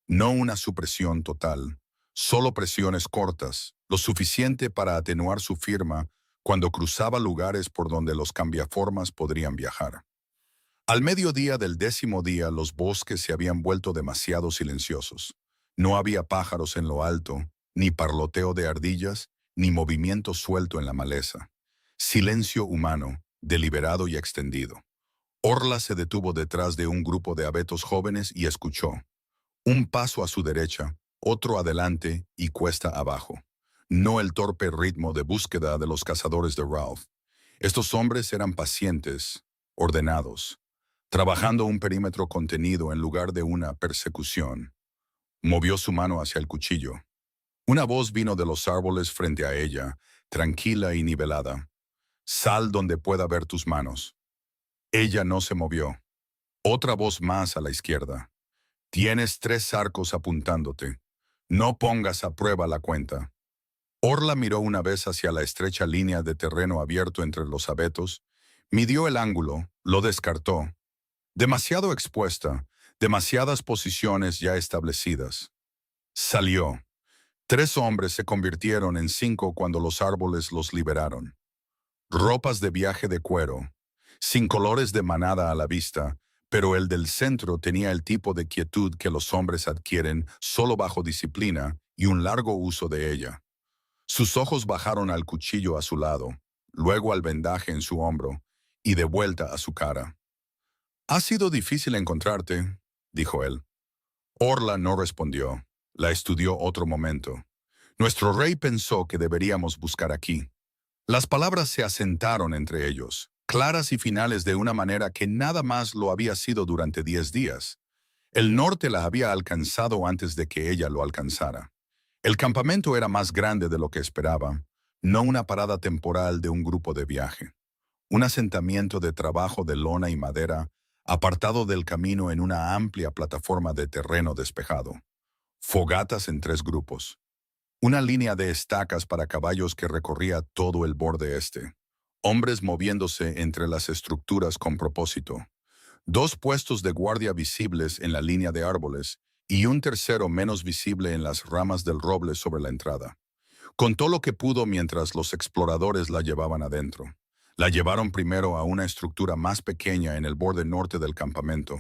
No una supresión total, solo presiones cortas, lo suficiente para atenuar su firma cuando cruzaba lugares por donde los cambiaformas podrían viajar. Al mediodía del 10º día los bosques se habían vuelto demasiado silenciosos. No había pájaros en lo alto, ni parloteo de ardillas, ni movimiento suelto en la maleza. Silencio humano, deliberado y extendido. Orla se detuvo detrás de un grupo de abetos jóvenes y escuchó. Un paso a su derecha, otro adelante y cuesta abajo. No el torpe ritmo de búsqueda de los cazadores de Ralph. Estos hombres eran pacientes, ordenados, trabajando un perímetro contenido en lugar de una persecución. Movió su mano hacia el cuchillo. Una voz vino de los árboles frente a ella, tranquila y nivelada. Sal donde pueda ver tus manos. Ella no se movió. Otra voz más a la izquierda. Tienes 3 arcos apuntándote. No pongas a prueba la cuenta. Orla miró una vez hacia la estrecha línea de terreno abierto entre los abetos, midió el ángulo, lo descartó. Demasiado expuesta, demasiadas posiciones ya establecidas. Salió. 3 hombres se convirtieron en 5 cuando los árboles los liberaron. Ropas de viaje de cuero, sin colores de manada a la vista, pero el del centro tenía el tipo de quietud que los hombres adquieren solo bajo disciplina y un largo uso de ella. Sus ojos bajaron al cuchillo a su lado, luego al vendaje en su hombro y de vuelta a su cara. «Ha sido difícil encontrarte», dijo él. Orla no respondió. La estudió otro momento. «Nuestro rey pensó que deberíamos buscar aquí». Las palabras se asentaron entre ellos, claras y finales de una manera que nada más lo había sido durante 10 días. El norte la había alcanzado antes de que ella lo alcanzara. El campamento era más grande de lo que esperaba, no una parada temporal de un grupo de viaje. Un asentamiento de trabajo de lona y madera apartado del camino en una amplia plataforma de terreno despejado. Fogatas en 3 grupos. Una línea de estacas para caballos que recorría todo el borde este. Hombres moviéndose entre las estructuras con propósito. 2 puestos de guardia visibles en la línea de árboles y un tercero menos visible en las ramas del roble sobre la entrada. Contó lo que pudo mientras los exploradores la llevaban adentro. La llevaron primero a una estructura más pequeña en el borde norte del campamento.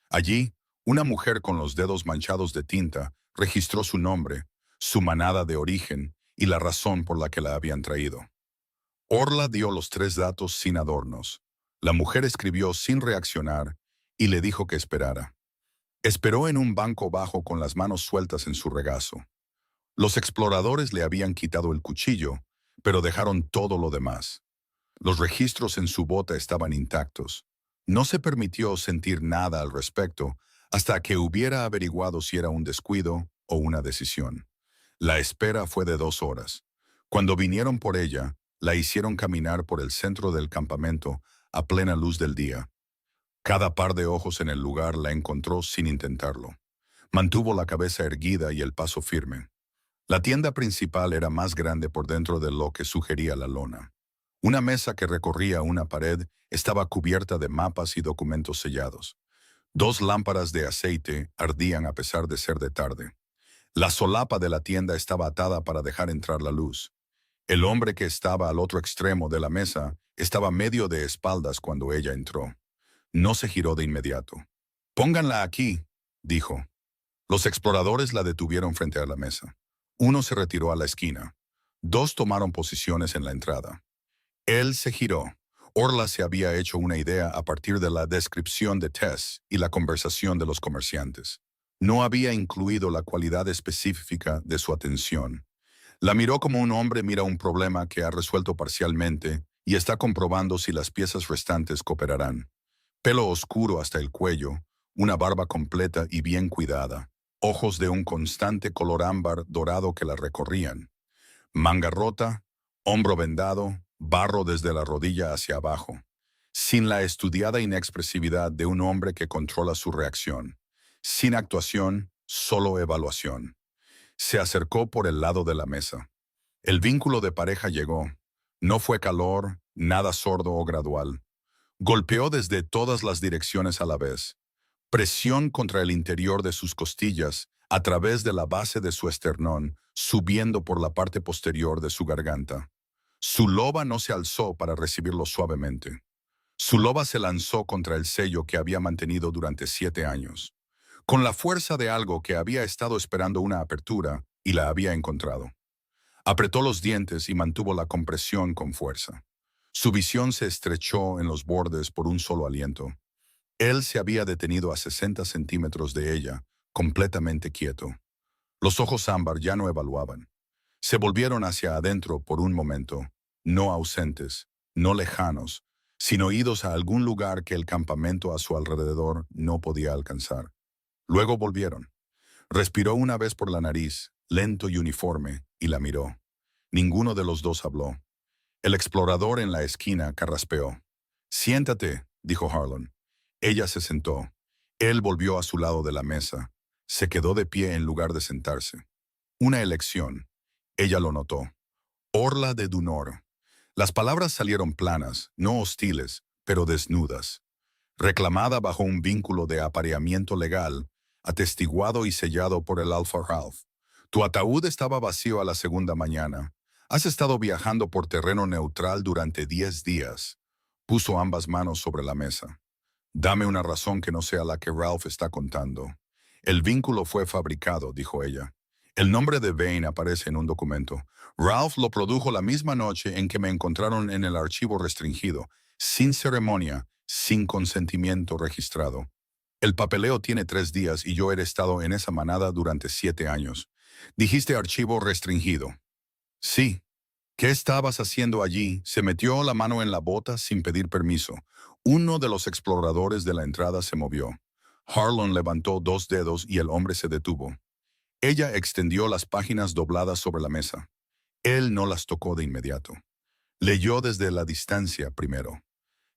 Allí, una mujer con los dedos manchados de tinta registró su nombre, su manada de origen y la razón por la que la habían traído. Orla dio los 3 datos sin adornos. La mujer escribió sin reaccionar y le dijo que esperara. Esperó en un banco bajo con las manos sueltas en su regazo. Los exploradores le habían quitado el cuchillo, pero dejaron todo lo demás. Los registros en su bota estaban intactos. No se permitió sentir nada al respecto hasta que hubiera averiguado si era un descuido o una decisión. La espera fue de 2 horas. Cuando vinieron por ella, la hicieron caminar por el centro del campamento a plena luz del día. Cada par de ojos en el lugar la encontró sin intentarlo. Mantuvo la cabeza erguida y el paso firme. La tienda principal era más grande por dentro de lo que sugería la lona. Una mesa que recorría una pared estaba cubierta de mapas y documentos sellados. 2 lámparas de aceite ardían a pesar de ser de tarde. La solapa de la tienda estaba atada para dejar entrar la luz. El hombre que estaba al otro extremo de la mesa estaba medio de espaldas cuando ella entró. No se giró de inmediato. «Pónganla aquí», dijo. Los exploradores la detuvieron frente a la mesa. Uno se retiró a la esquina. 2 tomaron posiciones en la entrada. Él se giró. Orla se había hecho una idea a partir de la descripción de Tess y la conversación de los comerciantes. No había incluido la cualidad específica de su atención. La miró como un hombre mira un problema que ha resuelto parcialmente y está comprobando si las piezas restantes cooperarán. Pelo oscuro hasta el cuello, una barba completa y bien cuidada, ojos de un constante color ámbar dorado que la recorrían. Manga rota, hombro vendado, barro desde la rodilla hacia abajo, sin la estudiada inexpresividad de un hombre que controla su reacción. Sin actuación, solo evaluación. Se acercó por el lado de la mesa. El vínculo de pareja llegó. No fue calor, nada sordo o gradual. Golpeó desde todas las direcciones a la vez. Presión contra el interior de sus costillas, a través de la base de su esternón, subiendo por la parte posterior de su garganta. Su loba no se alzó para recibirlo suavemente. Su loba se lanzó contra el sello que había mantenido durante 7 años, con la fuerza de algo que había estado esperando una apertura y la había encontrado. Apretó los dientes y mantuvo la compresión con fuerza. Su visión se estrechó en los bordes por un solo aliento. Él se había detenido a 60 centímetros de ella, completamente quieto. Los ojos ámbar ya no evaluaban. Se volvieron hacia adentro por un momento, no ausentes, no lejanos, sino idos a algún lugar que el campamento a su alrededor no podía alcanzar. Luego volvieron. Respiró una vez por la nariz, lento y uniforme, y la miró. Ninguno de los dos habló. El explorador en la esquina carraspeó. «Siéntate», dijo Harlan. Ella se sentó. Él volvió a su lado de la mesa. Se quedó de pie en lugar de sentarse. Una elección. Ella lo notó. Orla de Dunor. Las palabras salieron planas, no hostiles, pero desnudas. Reclamada bajo un vínculo de apareamiento legal, atestiguado y sellado por el Alfa Ralph. Tu ataúd estaba vacío a la segunda mañana. Has estado viajando por terreno neutral durante 10 días. Puso ambas manos sobre la mesa. Dame una razón que no sea la que Ralph está contando. El vínculo fue fabricado, dijo ella. El nombre de Vane aparece en un documento. Ralph lo produjo la misma noche en que me encontraron en el archivo restringido, sin ceremonia, sin consentimiento registrado. El papeleo tiene 3 días y yo he estado en esa manada durante 7 años. Dijiste archivo restringido. Sí. ¿Qué estabas haciendo allí? Se metió la mano en la bota sin pedir permiso. Uno de los exploradores de la entrada se movió. Harlan levantó 2 dedos y el hombre se detuvo. Ella extendió las páginas dobladas sobre la mesa. Él no las tocó de inmediato. Leyó desde la distancia primero.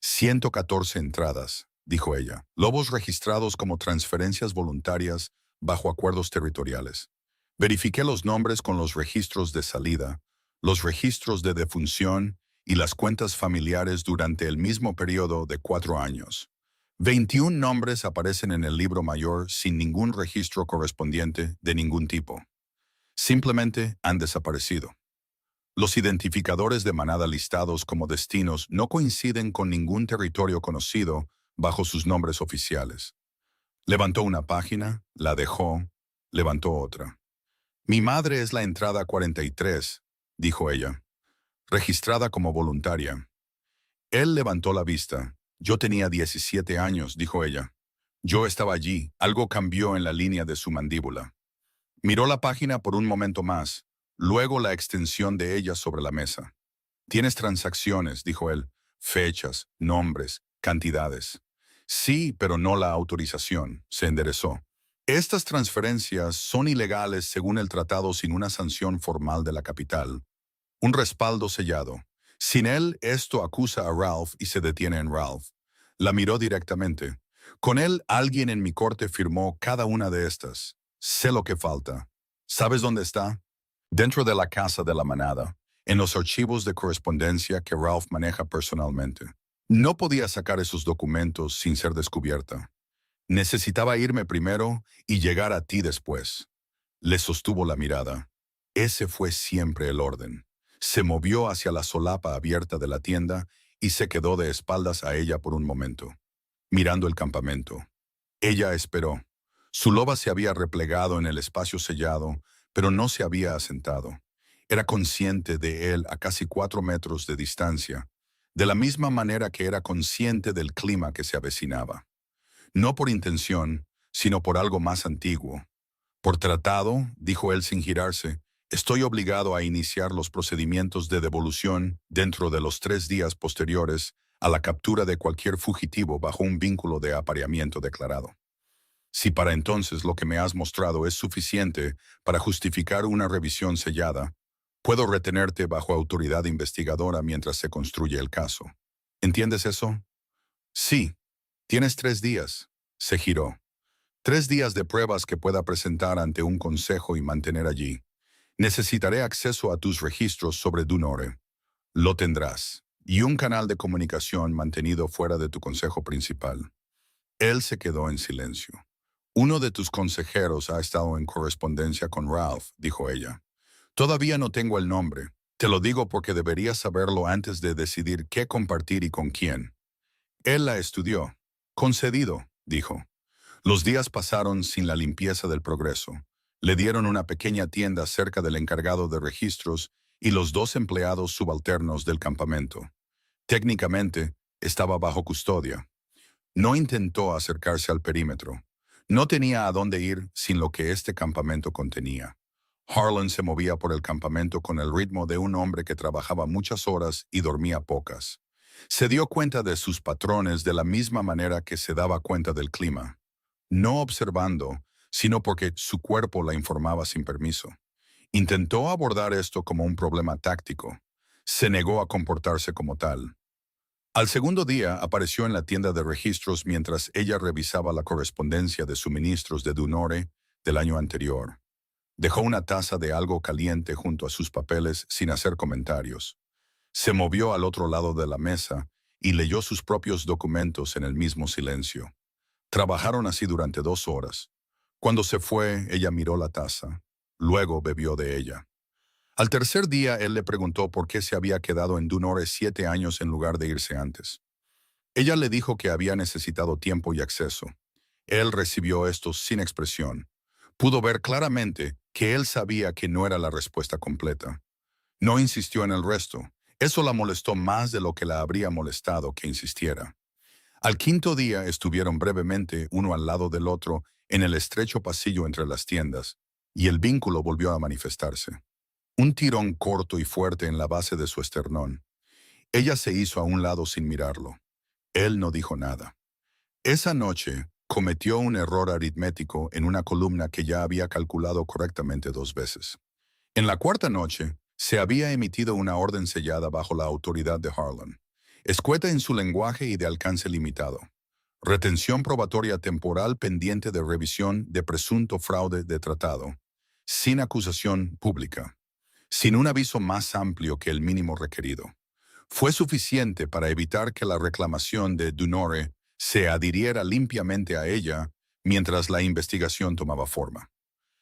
114 entradas, dijo ella. Lobos registrados como transferencias voluntarias bajo acuerdos territoriales. Verifiqué los nombres con los registros de salida, los registros de defunción y las cuentas familiares durante el mismo periodo de 4 años. 21 nombres aparecen en el libro mayor sin ningún registro correspondiente de ningún tipo. Simplemente han desaparecido. Los identificadores de manada listados como destinos no coinciden con ningún territorio conocido bajo sus nombres oficiales. Levantó una página, la dejó, levantó otra. Mi madre es la entrada 43, dijo ella, registrada como voluntaria. Él levantó la vista. Yo tenía 17 años, dijo ella. Yo estaba allí. Algo cambió en la línea de su mandíbula. Miró la página por un momento más, luego la extensión de ella sobre la mesa. Tienes transacciones, dijo él, fechas, nombres, cantidades. Sí, pero no la autorización, se enderezó. Estas transferencias son ilegales según el tratado sin una sanción formal de la capital. Un respaldo sellado. Sin él, esto acusa a Ralph y se detiene en Ralph. La miró directamente. Con él, alguien en mi corte firmó cada una de estas. Sé lo que falta. ¿Sabes dónde está? Dentro de la casa de la manada, en los archivos de correspondencia que Ralph maneja personalmente. No podía sacar esos documentos sin ser descubierta. Necesitaba irme primero y llegar a ti después. Le sostuvo la mirada. Ese fue siempre el orden. Se movió hacia la solapa abierta de la tienda y se quedó de espaldas a ella por un momento, mirando el campamento. Ella esperó. Su loba se había replegado en el espacio sellado, pero no se había asentado. Era consciente de él a casi 4 metros de distancia, de la misma manera que era consciente del clima que se avecinaba. No por intención, sino por algo más antiguo. Por tratado, dijo él sin girarse, estoy obligado a iniciar los procedimientos de devolución dentro de los 3 días posteriores a la captura de cualquier fugitivo bajo un vínculo de apareamiento declarado. Si para entonces lo que me has mostrado es suficiente para justificar una revisión sellada, puedo retenerte bajo autoridad investigadora mientras se construye el caso. ¿Entiendes eso? Sí. Tienes 3 días. Se giró. 3 días de pruebas que pueda presentar ante un consejo y mantener allí. Necesitaré acceso a tus registros sobre Dunore. Lo tendrás. Y un canal de comunicación mantenido fuera de tu consejo principal. Él se quedó en silencio. Uno de tus consejeros ha estado en correspondencia con Ralph, dijo ella. Todavía no tengo el nombre. Te lo digo porque deberías saberlo antes de decidir qué compartir y con quién. Él la estudió. Concedido, dijo. Los días pasaron sin la limpieza del progreso. Le dieron una pequeña tienda cerca del encargado de registros y los 2 empleados subalternos del campamento. Técnicamente, estaba bajo custodia. No intentó acercarse al perímetro. No tenía a dónde ir sin lo que este campamento contenía. Harlan se movía por el campamento con el ritmo de un hombre que trabajaba muchas horas y dormía pocas. Se dio cuenta de sus patrones de la misma manera que se daba cuenta del clima. No observando, sino porque su cuerpo la informaba sin permiso. Intentó abordar esto como un problema táctico. Se negó a comportarse como tal. Al segundo día apareció en la tienda de registros mientras ella revisaba la correspondencia de suministros de Dunore del año anterior. Dejó una taza de algo caliente junto a sus papeles sin hacer comentarios. Se movió al otro lado de la mesa y leyó sus propios documentos en el mismo silencio. Trabajaron así durante 2 horas. Cuando se fue, ella miró la taza. Luego bebió de ella. Al tercer día, él le preguntó por qué se había quedado en Dunore 7 años en lugar de irse antes. Ella le dijo que había necesitado tiempo y acceso. Él recibió esto sin expresión. Pudo ver claramente que él sabía que no era la respuesta completa. No insistió en el resto. Eso la molestó más de lo que la habría molestado que insistiera. Al quinto día estuvieron brevemente uno al lado del otro en el estrecho pasillo entre las tiendas, y el vínculo volvió a manifestarse. Un tirón corto y fuerte en la base de su esternón. Ella se hizo a un lado sin mirarlo. Él no dijo nada. Esa noche cometió un error aritmético en una columna que ya había calculado correctamente 2 veces. En la cuarta noche, se había emitido una orden sellada bajo la autoridad de Harlan, escueta en su lenguaje y de alcance limitado. Retención probatoria temporal pendiente de revisión de presunto fraude de tratado. Sin acusación pública. Sin un aviso más amplio que el mínimo requerido. Fue suficiente para evitar que la reclamación de Dunore se adhiriera limpiamente a ella mientras la investigación tomaba forma.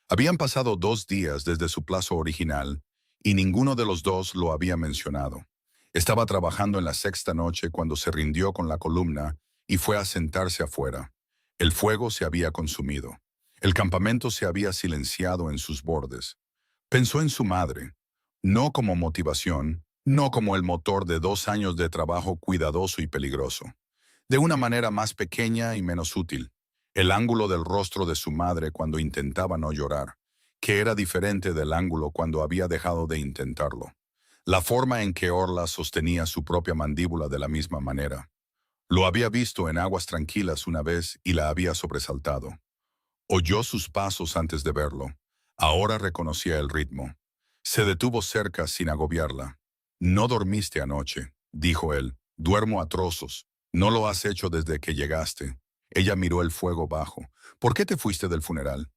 Habían pasado 2 días desde su plazo original y ninguno de los dos lo había mencionado. Estaba trabajando en la sexta noche cuando se rindió con la columna y fue a sentarse afuera. El fuego se había consumido. El campamento se había silenciado en sus bordes. Pensó en su madre, no como motivación, no como el motor de 2 años de trabajo cuidadoso y peligroso. De una manera más pequeña y menos útil, el ángulo del rostro de su madre cuando intentaba no llorar, que era diferente del ángulo cuando había dejado de intentarlo. La forma en que Orla sostenía su propia mandíbula de la misma manera. Lo había visto en aguas tranquilas una vez y la había sobresaltado. Oyó sus pasos antes de verlo. Ahora reconocía el ritmo. Se detuvo cerca sin agobiarla. «No dormiste anoche», dijo él. «Duermo a trozos. No lo has hecho desde que llegaste». Ella miró el fuego bajo. «¿Por qué te fuiste del funeral?»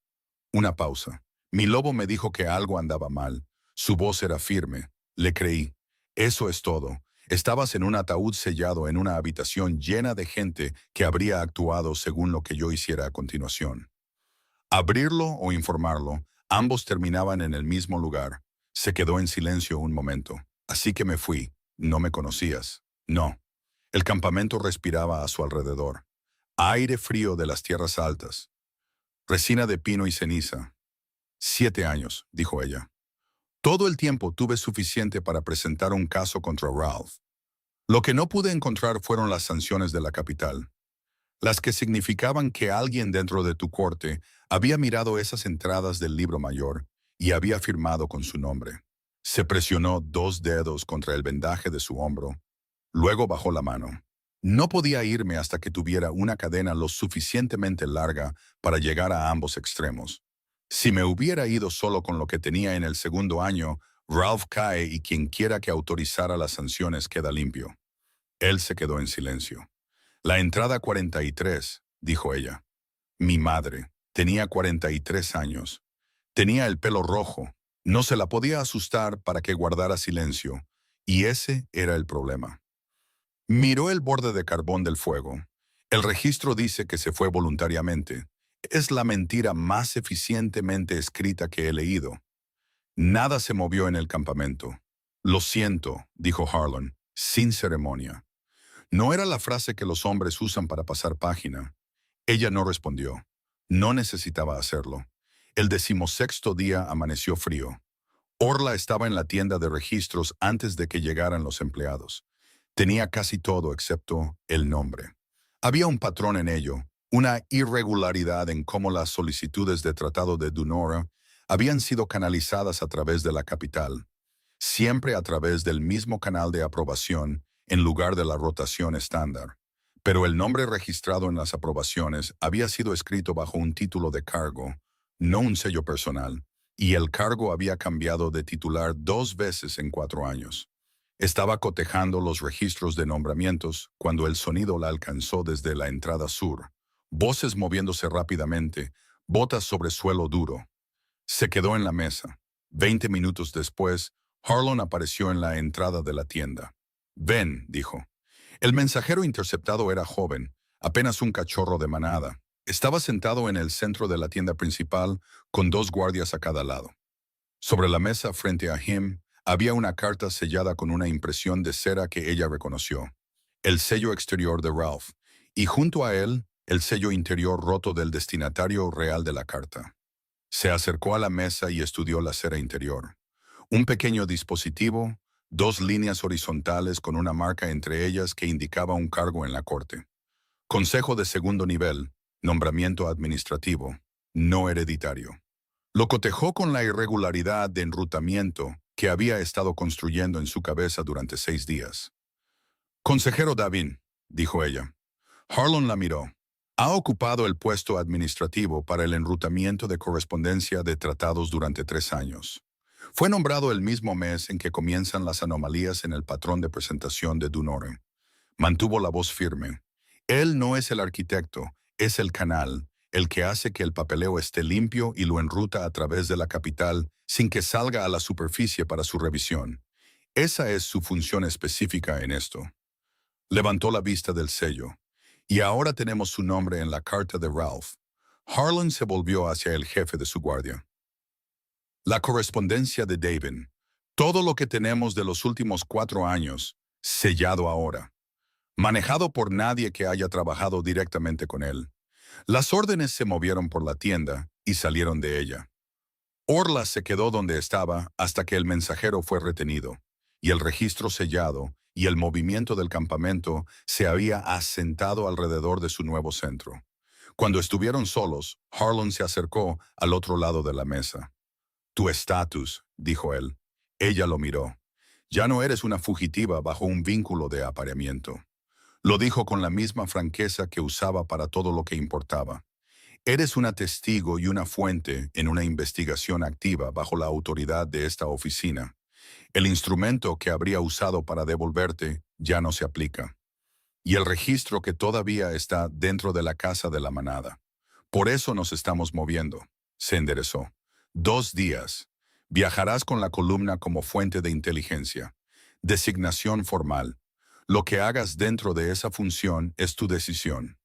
Una pausa. «Mi lobo me dijo que algo andaba mal. Su voz era firme. Le creí. Eso es todo. Estabas en un ataúd sellado en una habitación llena de gente que habría actuado según lo que yo hiciera a continuación». Abrirlo o informarlo, ambos terminaban en el mismo lugar. Se quedó en silencio un momento. «Así que me fui. ¿No me conocías?» «No». El campamento respiraba a su alrededor. Aire frío de las tierras altas. Resina de pino y ceniza. «7 años», dijo ella. «Todo el tiempo tuve suficiente para presentar un caso contra Ralph. Lo que no pude encontrar fueron las sanciones de la capital. Las que significaban que alguien dentro de tu corte había mirado esas entradas del libro mayor y había firmado con su nombre». Se presionó 2 dedos contra el vendaje de su hombro. Luego bajó la mano. «No podía irme hasta que tuviera una cadena lo suficientemente larga para llegar a ambos extremos. Si me hubiera ido solo con lo que tenía en el segundo año, Ralph cae y quien quiera que autorizara las sanciones queda limpio». Él se quedó en silencio. «La entrada 43», dijo ella. «Mi madre. Tenía 43 años. Tenía el pelo rojo. No se la podía asustar para que guardara silencio. Y ese era el problema». Miró el borde de carbón del fuego. «El registro dice que se fue voluntariamente. Es la mentira más eficientemente escrita que he leído. Nada se movió en el campamento». «Lo siento», dijo Harlan, sin ceremonia. No era la frase que los hombres usan para pasar página. Ella no respondió. No necesitaba hacerlo. El 16º día amaneció frío. Orla estaba en la tienda de registros antes de que llegaran los empleados. Tenía casi todo excepto el nombre. Había un patrón en ello, una irregularidad en cómo las solicitudes de tratado de Dunora habían sido canalizadas a través de la capital, siempre a través del mismo canal de aprobación en lugar de la rotación estándar. Pero el nombre registrado en las aprobaciones había sido escrito bajo un título de cargo, no un sello personal, y el cargo había cambiado de titular 2 veces en 4 años. Estaba cotejando los registros de nombramientos cuando el sonido la alcanzó desde la entrada sur. Voces moviéndose rápidamente, botas sobre suelo duro. Se quedó en la mesa. 20 minutos después, Harlan apareció en la entrada de la tienda. «Ven», dijo. El mensajero interceptado era joven, apenas un cachorro de manada. Estaba sentado en el centro de la tienda principal, con 2 guardias a cada lado. Sobre la mesa frente a Him, había una carta sellada con una impresión de cera que ella reconoció. El sello exterior de Ralph, y junto a él, el sello interior roto del destinatario real de la carta. Se acercó a la mesa y estudió la cera interior. Un pequeño dispositivo, 2 líneas horizontales con una marca entre ellas que indicaba un cargo en la corte. Consejo de segundo nivel, nombramiento administrativo, no hereditario. Lo cotejó con la irregularidad de enrutamiento que había estado construyendo en su cabeza durante 6 días. «Consejero Davin», dijo ella. Harlan la miró. «Ha ocupado el puesto administrativo para el enrutamiento de correspondencia de tratados durante 3 años. Fue nombrado el mismo mes en que comienzan las anomalías en el patrón de presentación de Dunore. Mantuvo la voz firme. Él no es el arquitecto, es el canal, el que hace que el papeleo esté limpio y lo enruta a través de la capital sin que salga a la superficie para su revisión. Esa es su función específica en esto. Levantó la vista del sello. Y ahora tenemos su nombre en la carta de Ralph. Harlan se volvió hacia el jefe de su guardia. La correspondencia de David. Todo lo que tenemos de los últimos 4 años, sellado ahora. Manejado por nadie que haya trabajado directamente con él. Las órdenes se movieron por la tienda y salieron de ella. Orla se quedó donde estaba hasta que el mensajero fue retenido, y el registro sellado y el movimiento del campamento se había asentado alrededor de su nuevo centro. Cuando estuvieron solos, Harlan se acercó al otro lado de la mesa. «Tu estatus», dijo él. Ella lo miró. «Ya no eres una fugitiva bajo un vínculo de apareamiento». Lo dijo con la misma franqueza que usaba para todo lo que importaba. Eres una testigo y una fuente en una investigación activa bajo la autoridad de esta oficina. El instrumento que habría usado para devolverte ya no se aplica. Y el registro que todavía está dentro de la casa de la manada. Por eso nos estamos moviendo. Se enderezó. 2 días. Viajarás con la columna como fuente de inteligencia. Designación formal. Lo que hagas dentro de esa función es tu decisión.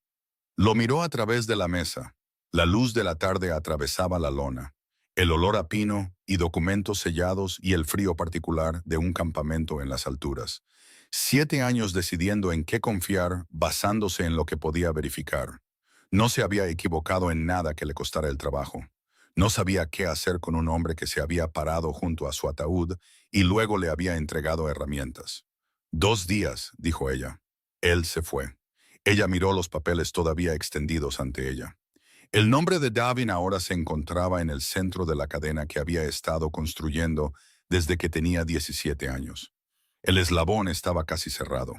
Lo miró a través de la mesa. La luz de la tarde atravesaba la lona. El olor a pino y documentos sellados y el frío particular de un campamento en las alturas. 7 años decidiendo en qué confiar basándose en lo que podía verificar. No se había equivocado en nada que le costara el trabajo. No sabía qué hacer con un hombre que se había parado junto a su ataúd y luego le había entregado herramientas. 2 días, dijo ella. Él se fue. Ella miró los papeles todavía extendidos ante ella. El nombre de Davin ahora se encontraba en el centro de la cadena que había estado construyendo desde que tenía 17 años. El eslabón estaba casi cerrado.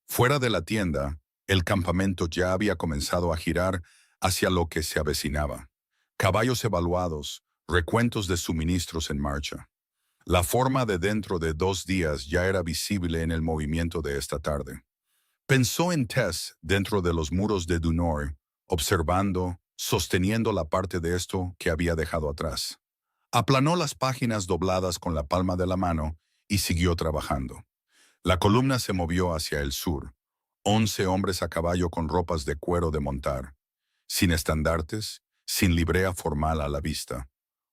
Fuera de la tienda, el campamento ya había comenzado a girar hacia lo que se avecinaba. Caballos evaluados, recuentos de suministros en marcha. La forma de dentro de 2 días ya era visible en el movimiento de esta tarde. Pensó en Tess dentro de los muros de Dunor, observando, sosteniendo la parte de esto que había dejado atrás. Aplanó las páginas dobladas con la palma de la mano y siguió trabajando. La columna se movió hacia el sur. 11 hombres a caballo con ropas de cuero de montar, sin estandartes, sin librea formal a la vista.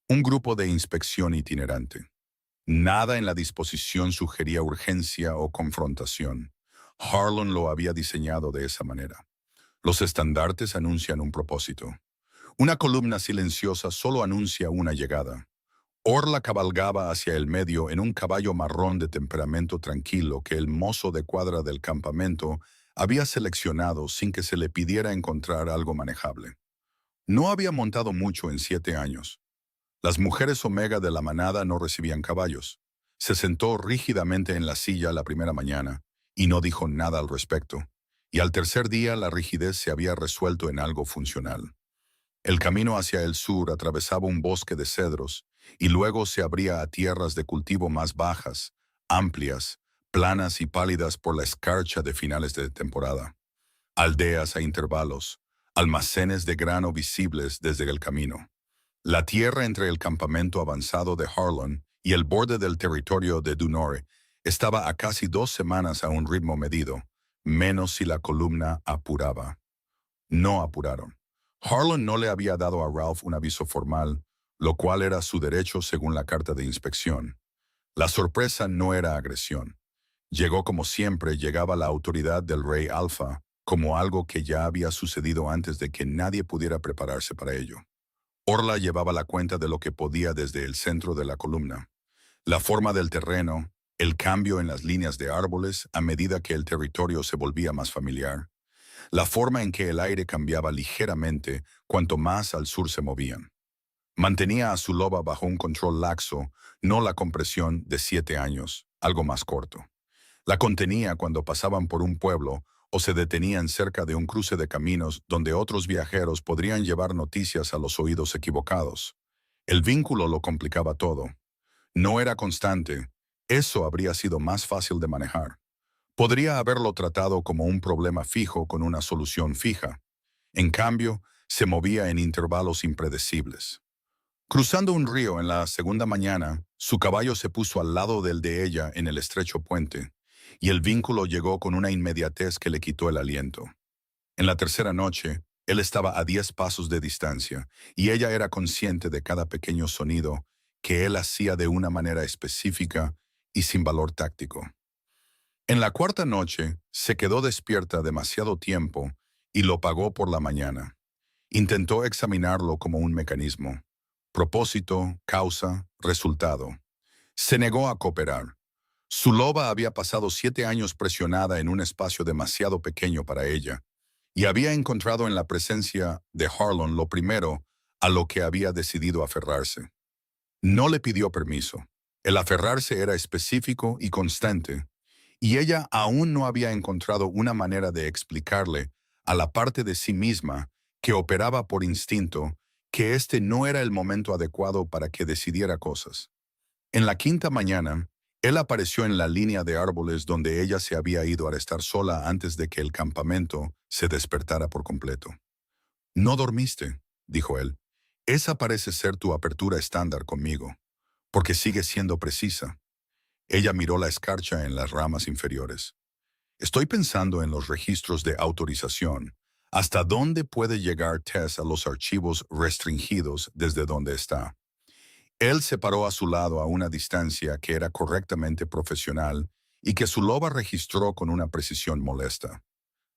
Un grupo de inspección itinerante. Nada en la disposición sugería urgencia o confrontación. Harlan lo había diseñado de esa manera. Los estandartes anuncian un propósito. Una columna silenciosa solo anuncia una llegada. Orla cabalgaba hacia el medio en un caballo marrón de temperamento tranquilo que el mozo de cuadra del campamento había seleccionado sin que se le pidiera encontrar algo manejable. No había montado mucho en 7 años. Las mujeres omega de la manada no recibían caballos. Se sentó rígidamente en la silla la primera mañana y no dijo nada al respecto. Y al tercer día la rigidez se había resuelto en algo funcional. El camino hacia el sur atravesaba un bosque de cedros y luego se abría a tierras de cultivo más bajas, amplias, planas y pálidas por la escarcha de finales de temporada. Aldeas a intervalos, almacenes de grano visibles desde el camino. La tierra entre el campamento avanzado de Harlan y el borde del territorio de Dunor estaba a casi 2 semanas a un ritmo medido, menos si la columna apuraba. No apuraron. Harlan no le había dado a Ralph un aviso formal, lo cual era su derecho según la carta de inspección. La sorpresa no era agresión. Llegó como siempre llegaba la autoridad del rey Alfa, como algo que ya había sucedido antes de que nadie pudiera prepararse para ello. Orla llevaba la cuenta de lo que podía desde el centro de la columna. La forma del terreno, el cambio en las líneas de árboles a medida que el territorio se volvía más familiar. La forma en que el aire cambiaba ligeramente cuanto más al sur se movían. Mantenía a su loba bajo un control laxo, no la compresión de 7 años, algo más corto. La contenía cuando pasaban por un pueblo o se detenían cerca de un cruce de caminos donde otros viajeros podrían llevar noticias a los oídos equivocados. El vínculo lo complicaba todo. No era constante. Eso habría sido más fácil de manejar. Podría haberlo tratado como un problema fijo con una solución fija. En cambio, se movía en intervalos impredecibles. Cruzando un río en la segunda mañana, su caballo se puso al lado del de ella en el estrecho puente, y el vínculo llegó con una inmediatez que le quitó el aliento. En la tercera noche, él estaba a 10 pasos de distancia, y ella era consciente de cada pequeño sonido que él hacía de una manera específica y sin valor táctico. En la cuarta noche, se quedó despierta demasiado tiempo y lo pagó por la mañana. Intentó examinarlo como un mecanismo. Propósito, causa, resultado. Se negó a cooperar. Su loba había pasado 7 años presionada en un espacio demasiado pequeño para ella, y había encontrado en la presencia de Harlan lo primero a lo que había decidido aferrarse. No le pidió permiso. El aferrarse era específico y constante, y ella aún no había encontrado una manera de explicarle a la parte de sí misma que operaba por instinto que este no era el momento adecuado para que decidiera cosas. En la quinta mañana, él apareció en la línea de árboles donde ella se había ido a estar sola antes de que el campamento se despertara por completo. «No dormiste», dijo él. «Esa parece ser tu apertura estándar conmigo, porque sigue siendo precisa». Ella miró la escarcha en las ramas inferiores. «Estoy pensando en los registros de autorización. ¿Hasta dónde puede llegar Tess a los archivos restringidos desde donde está?» Él se paró a su lado a una distancia que era correctamente profesional y que su loba registró con una precisión molesta.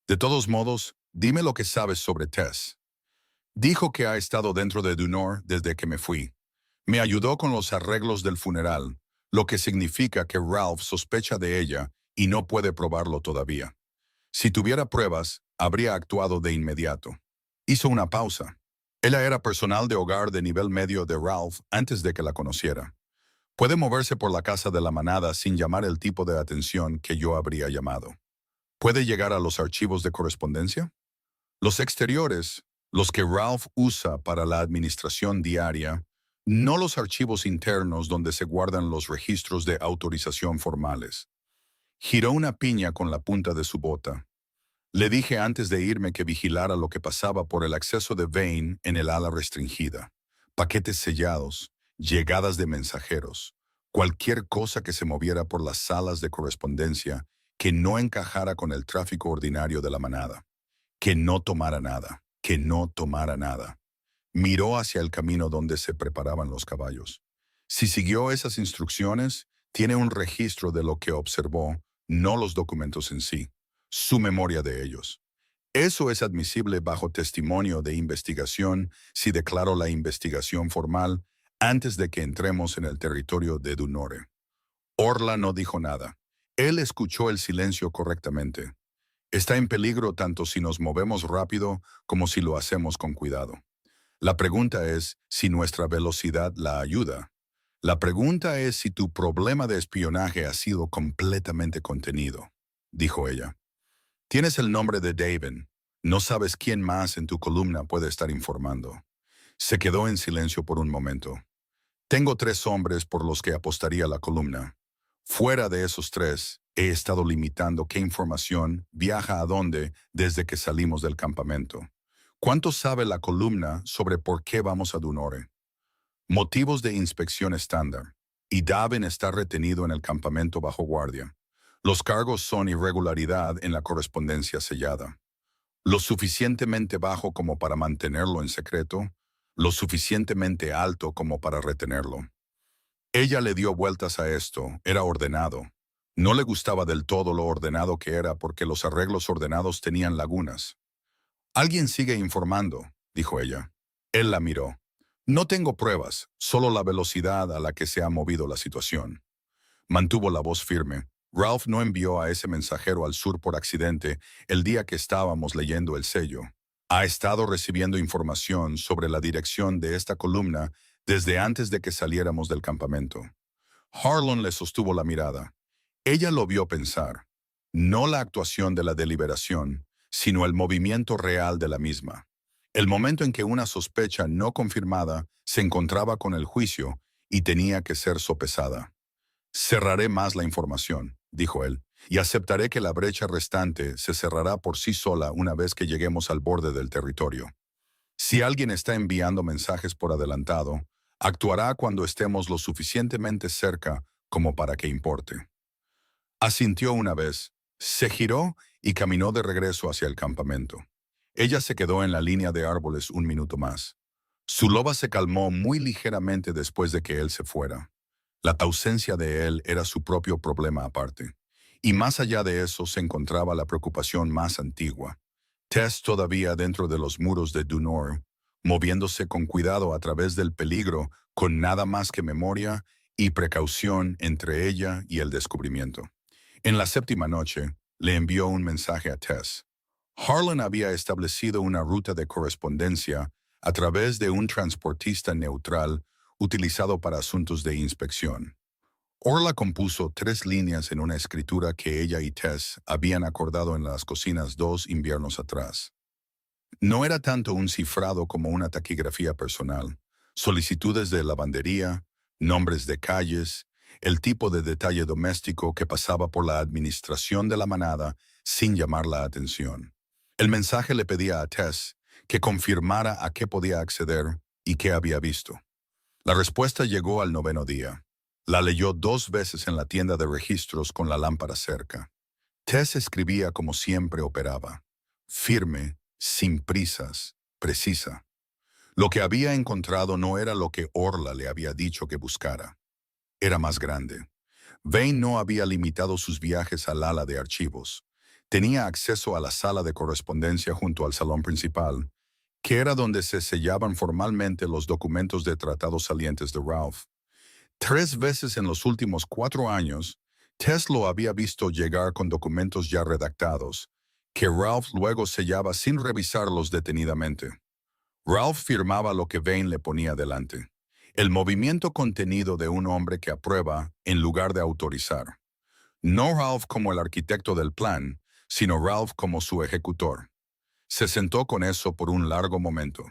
«De todos modos, dime lo que sabes sobre Tess». «Dijo que ha estado dentro de Dunor desde que me fui. Me ayudó con los arreglos del funeral, lo que significa que Ralph sospecha de ella y no puede probarlo todavía. Si tuviera pruebas, habría actuado de inmediato». Hizo una pausa. Ella era personal de hogar de nivel medio de Ralph antes de que la conociera. «Puede moverse por la casa de la manada sin llamar el tipo de atención que yo habría llamado. ¿Puede llegar a los archivos de correspondencia? Los exteriores, los que Ralph usa para la administración diaria, no los archivos internos donde se guardan los registros de autorización formales». Giró una piña con la punta de su bota. «Le dije antes de irme que vigilara lo que pasaba por el acceso de Vane en el ala restringida. Paquetes sellados, llegadas de mensajeros, cualquier cosa que se moviera por las salas de correspondencia que no encajara con el tráfico ordinario de la manada. Que no tomara nada, que no tomara nada». Miró hacia el camino donde se preparaban los caballos. Si siguió esas instrucciones, tiene un registro de lo que observó, no los documentos en sí, su memoria de ellos. Eso es admisible bajo testimonio de investigación si declaro la investigación formal antes de que entremos en el territorio de Dunore. Orla no dijo nada. Él escuchó el silencio correctamente. Está en peligro tanto si nos movemos rápido como si lo hacemos con cuidado. La pregunta es si nuestra velocidad la ayuda. La pregunta es si tu problema de espionaje ha sido completamente contenido, dijo ella. Tienes el nombre de David. No sabes quién más en tu columna puede estar informando. Se quedó en silencio por un momento. Tengo 3 hombres por los que apostaría la columna. Fuera de esos 3, he estado limitando qué información viaja a dónde desde que salimos del campamento. ¿Cuánto sabe la columna sobre por qué vamos a Dunore? Motivos de inspección estándar. Y Davin está retenido en el campamento bajo guardia. Los cargos son irregularidad en la correspondencia sellada. Lo suficientemente bajo como para mantenerlo en secreto, lo suficientemente alto como para retenerlo. Ella le dio vueltas a esto, era ordenado. No le gustaba del todo lo ordenado que era porque los arreglos ordenados tenían lagunas. «Alguien sigue informando», dijo ella. Él la miró. «No tengo pruebas, solo la velocidad a la que se ha movido la situación». Mantuvo la voz firme. «Ralph no envió a ese mensajero al sur por accidente el día que estábamos leyendo el sello. Ha estado recibiendo información sobre la dirección de esta columna desde antes de que saliéramos del campamento». Harlan le sostuvo la mirada. Ella lo vio pensar. No la actuación de la deliberación, sino el movimiento real de la misma. El momento en que una sospecha no confirmada se encontraba con el juicio y tenía que ser sopesada. «Cerraré más la información», dijo él, y aceptaré que la brecha restante se cerrará por sí sola una vez que lleguemos al borde del territorio. Si alguien está enviando mensajes por adelantado, actuará cuando estemos lo suficientemente cerca como para que importe. Asintió una vez, se giró y caminó de regreso hacia el campamento. Ella se quedó en la línea de árboles un minuto más. Su loba se calmó muy ligeramente después de que él se fuera. La ausencia de él era su propio problema aparte. Y más allá de eso se encontraba la preocupación más antigua. Tess todavía dentro de los muros de Dunor, moviéndose con cuidado a través del peligro, con nada más que memoria y precaución entre ella y el descubrimiento. En la séptima noche, le envió un mensaje a Tess. Harlan había establecido una ruta de correspondencia a través de un transportista neutral utilizado para asuntos de inspección. Orla compuso 3 líneas en una escritura que ella y Tess habían acordado en las cocinas 2 inviernos atrás. No era tanto un cifrado como una taquigrafía personal, solicitudes de lavandería, nombres de calles, el tipo de detalle doméstico que pasaba por la administración de la manada sin llamar la atención. El mensaje le pedía a Tess que confirmara a qué podía acceder y qué había visto. La respuesta llegó al 9º día. La leyó 2 veces en la tienda de registros con la lámpara cerca. Tess escribía como siempre operaba, firme, sin prisas, precisa. Lo que había encontrado no era lo que Orla le había dicho que buscara. Era más grande. Vane no había limitado sus viajes al ala de archivos. Tenía acceso a la sala de correspondencia junto al salón principal, que era donde se sellaban formalmente los documentos de tratados salientes de Ralph. 3 veces en los últimos 4 años, Tess lo había visto llegar con documentos ya redactados, que Ralph luego sellaba sin revisarlos detenidamente. Ralph firmaba lo que Vane le ponía delante. El movimiento contenido de un hombre que aprueba en lugar de autorizar. No Ralph como el arquitecto del plan, sino Ralph como su ejecutor. Se sentó con eso por un largo momento.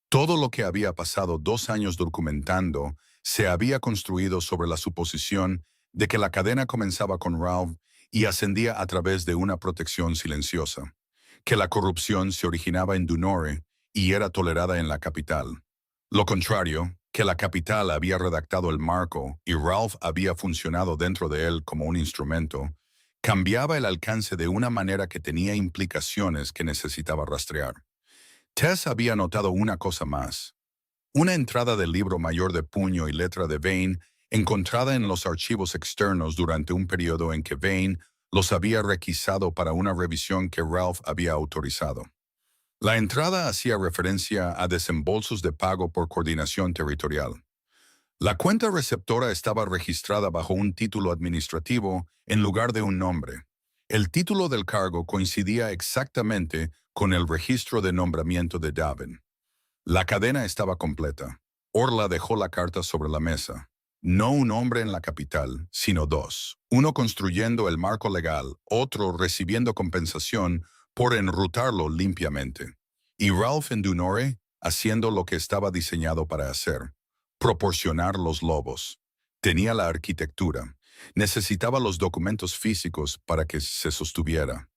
Todo lo que había pasado 2 años documentando se había construido sobre la suposición de que la cadena comenzaba con Ralph y ascendía a través de una protección silenciosa, que la corrupción se originaba en Dunore y era tolerada en la capital. Lo contrario, que la capital había redactado el marco y Ralph había funcionado dentro de él como un instrumento, cambiaba el alcance de una manera que tenía implicaciones que necesitaba rastrear. Tess había notado una cosa más. Una entrada del libro mayor de puño y letra de Vane encontrada en los archivos externos durante un periodo en que Vane los había requisado para una revisión que Ralph había autorizado. La entrada hacía referencia a desembolsos de pago por coordinación territorial. La cuenta receptora estaba registrada bajo un título administrativo en lugar de un nombre. El título del cargo coincidía exactamente con el registro de nombramiento de Davin. La cadena estaba completa. Orla dejó la carta sobre la mesa. No un hombre en la capital, sino 2. Uno construyendo el marco legal, otro recibiendo compensación por enrutarlo limpiamente. Y Ralph en Dunore haciendo lo que estaba diseñado para hacer. Proporcionar los lobos. Tenía la arquitectura. Necesitaba los documentos físicos para que se sostuviera.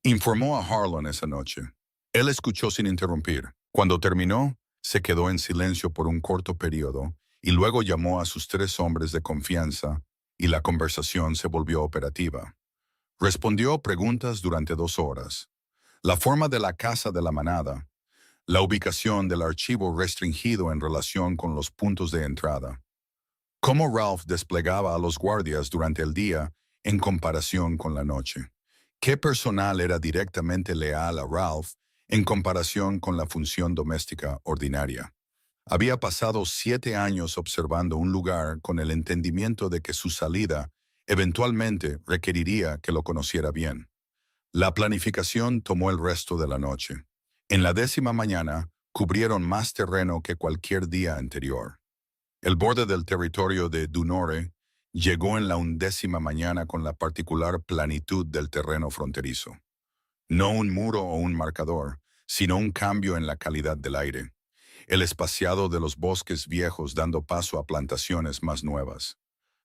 Informó a Harlan esa noche. Él escuchó sin interrumpir. Cuando terminó, se quedó en silencio por un corto periodo y luego llamó a sus 3 hombres de confianza y la conversación se volvió operativa. Respondió preguntas durante 2 horas. La forma de la casa de la manada, la ubicación del archivo restringido en relación con los puntos de entrada, cómo Ralph desplegaba a los guardias durante el día en comparación con la noche, qué personal era directamente leal a Ralph en comparación con la función doméstica ordinaria. Había pasado 7 años observando un lugar con el entendimiento de que su salida eventualmente requeriría que lo conociera bien. La planificación tomó el resto de la noche. En la 10ª mañana, cubrieron más terreno que cualquier día anterior. El borde del territorio de Dunore llegó en la 11ª mañana con la particular planitud del terreno fronterizo. No un muro o un marcador, sino un cambio en la calidad del aire. El espaciado de los bosques viejos dando paso a plantaciones más nuevas.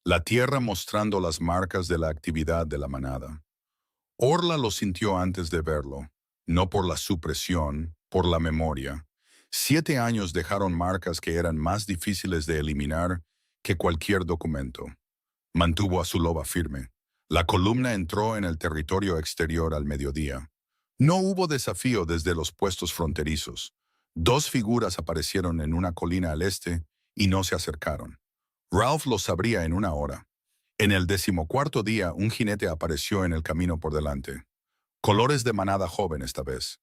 la tierra mostrando las marcas de la actividad de la manada. Orla lo sintió antes de verlo, no por la supresión, por la memoria. 7 años dejaron marcas que eran más difíciles de eliminar que cualquier documento. Mantuvo a su loba firme. La columna entró en el territorio exterior al mediodía. No hubo desafío desde los puestos fronterizos. 2 figuras aparecieron en una colina al este y no se acercaron. Ralph lo sabría en una hora. En el 14º día, un jinete apareció en el camino por delante. Colores de manada joven esta vez.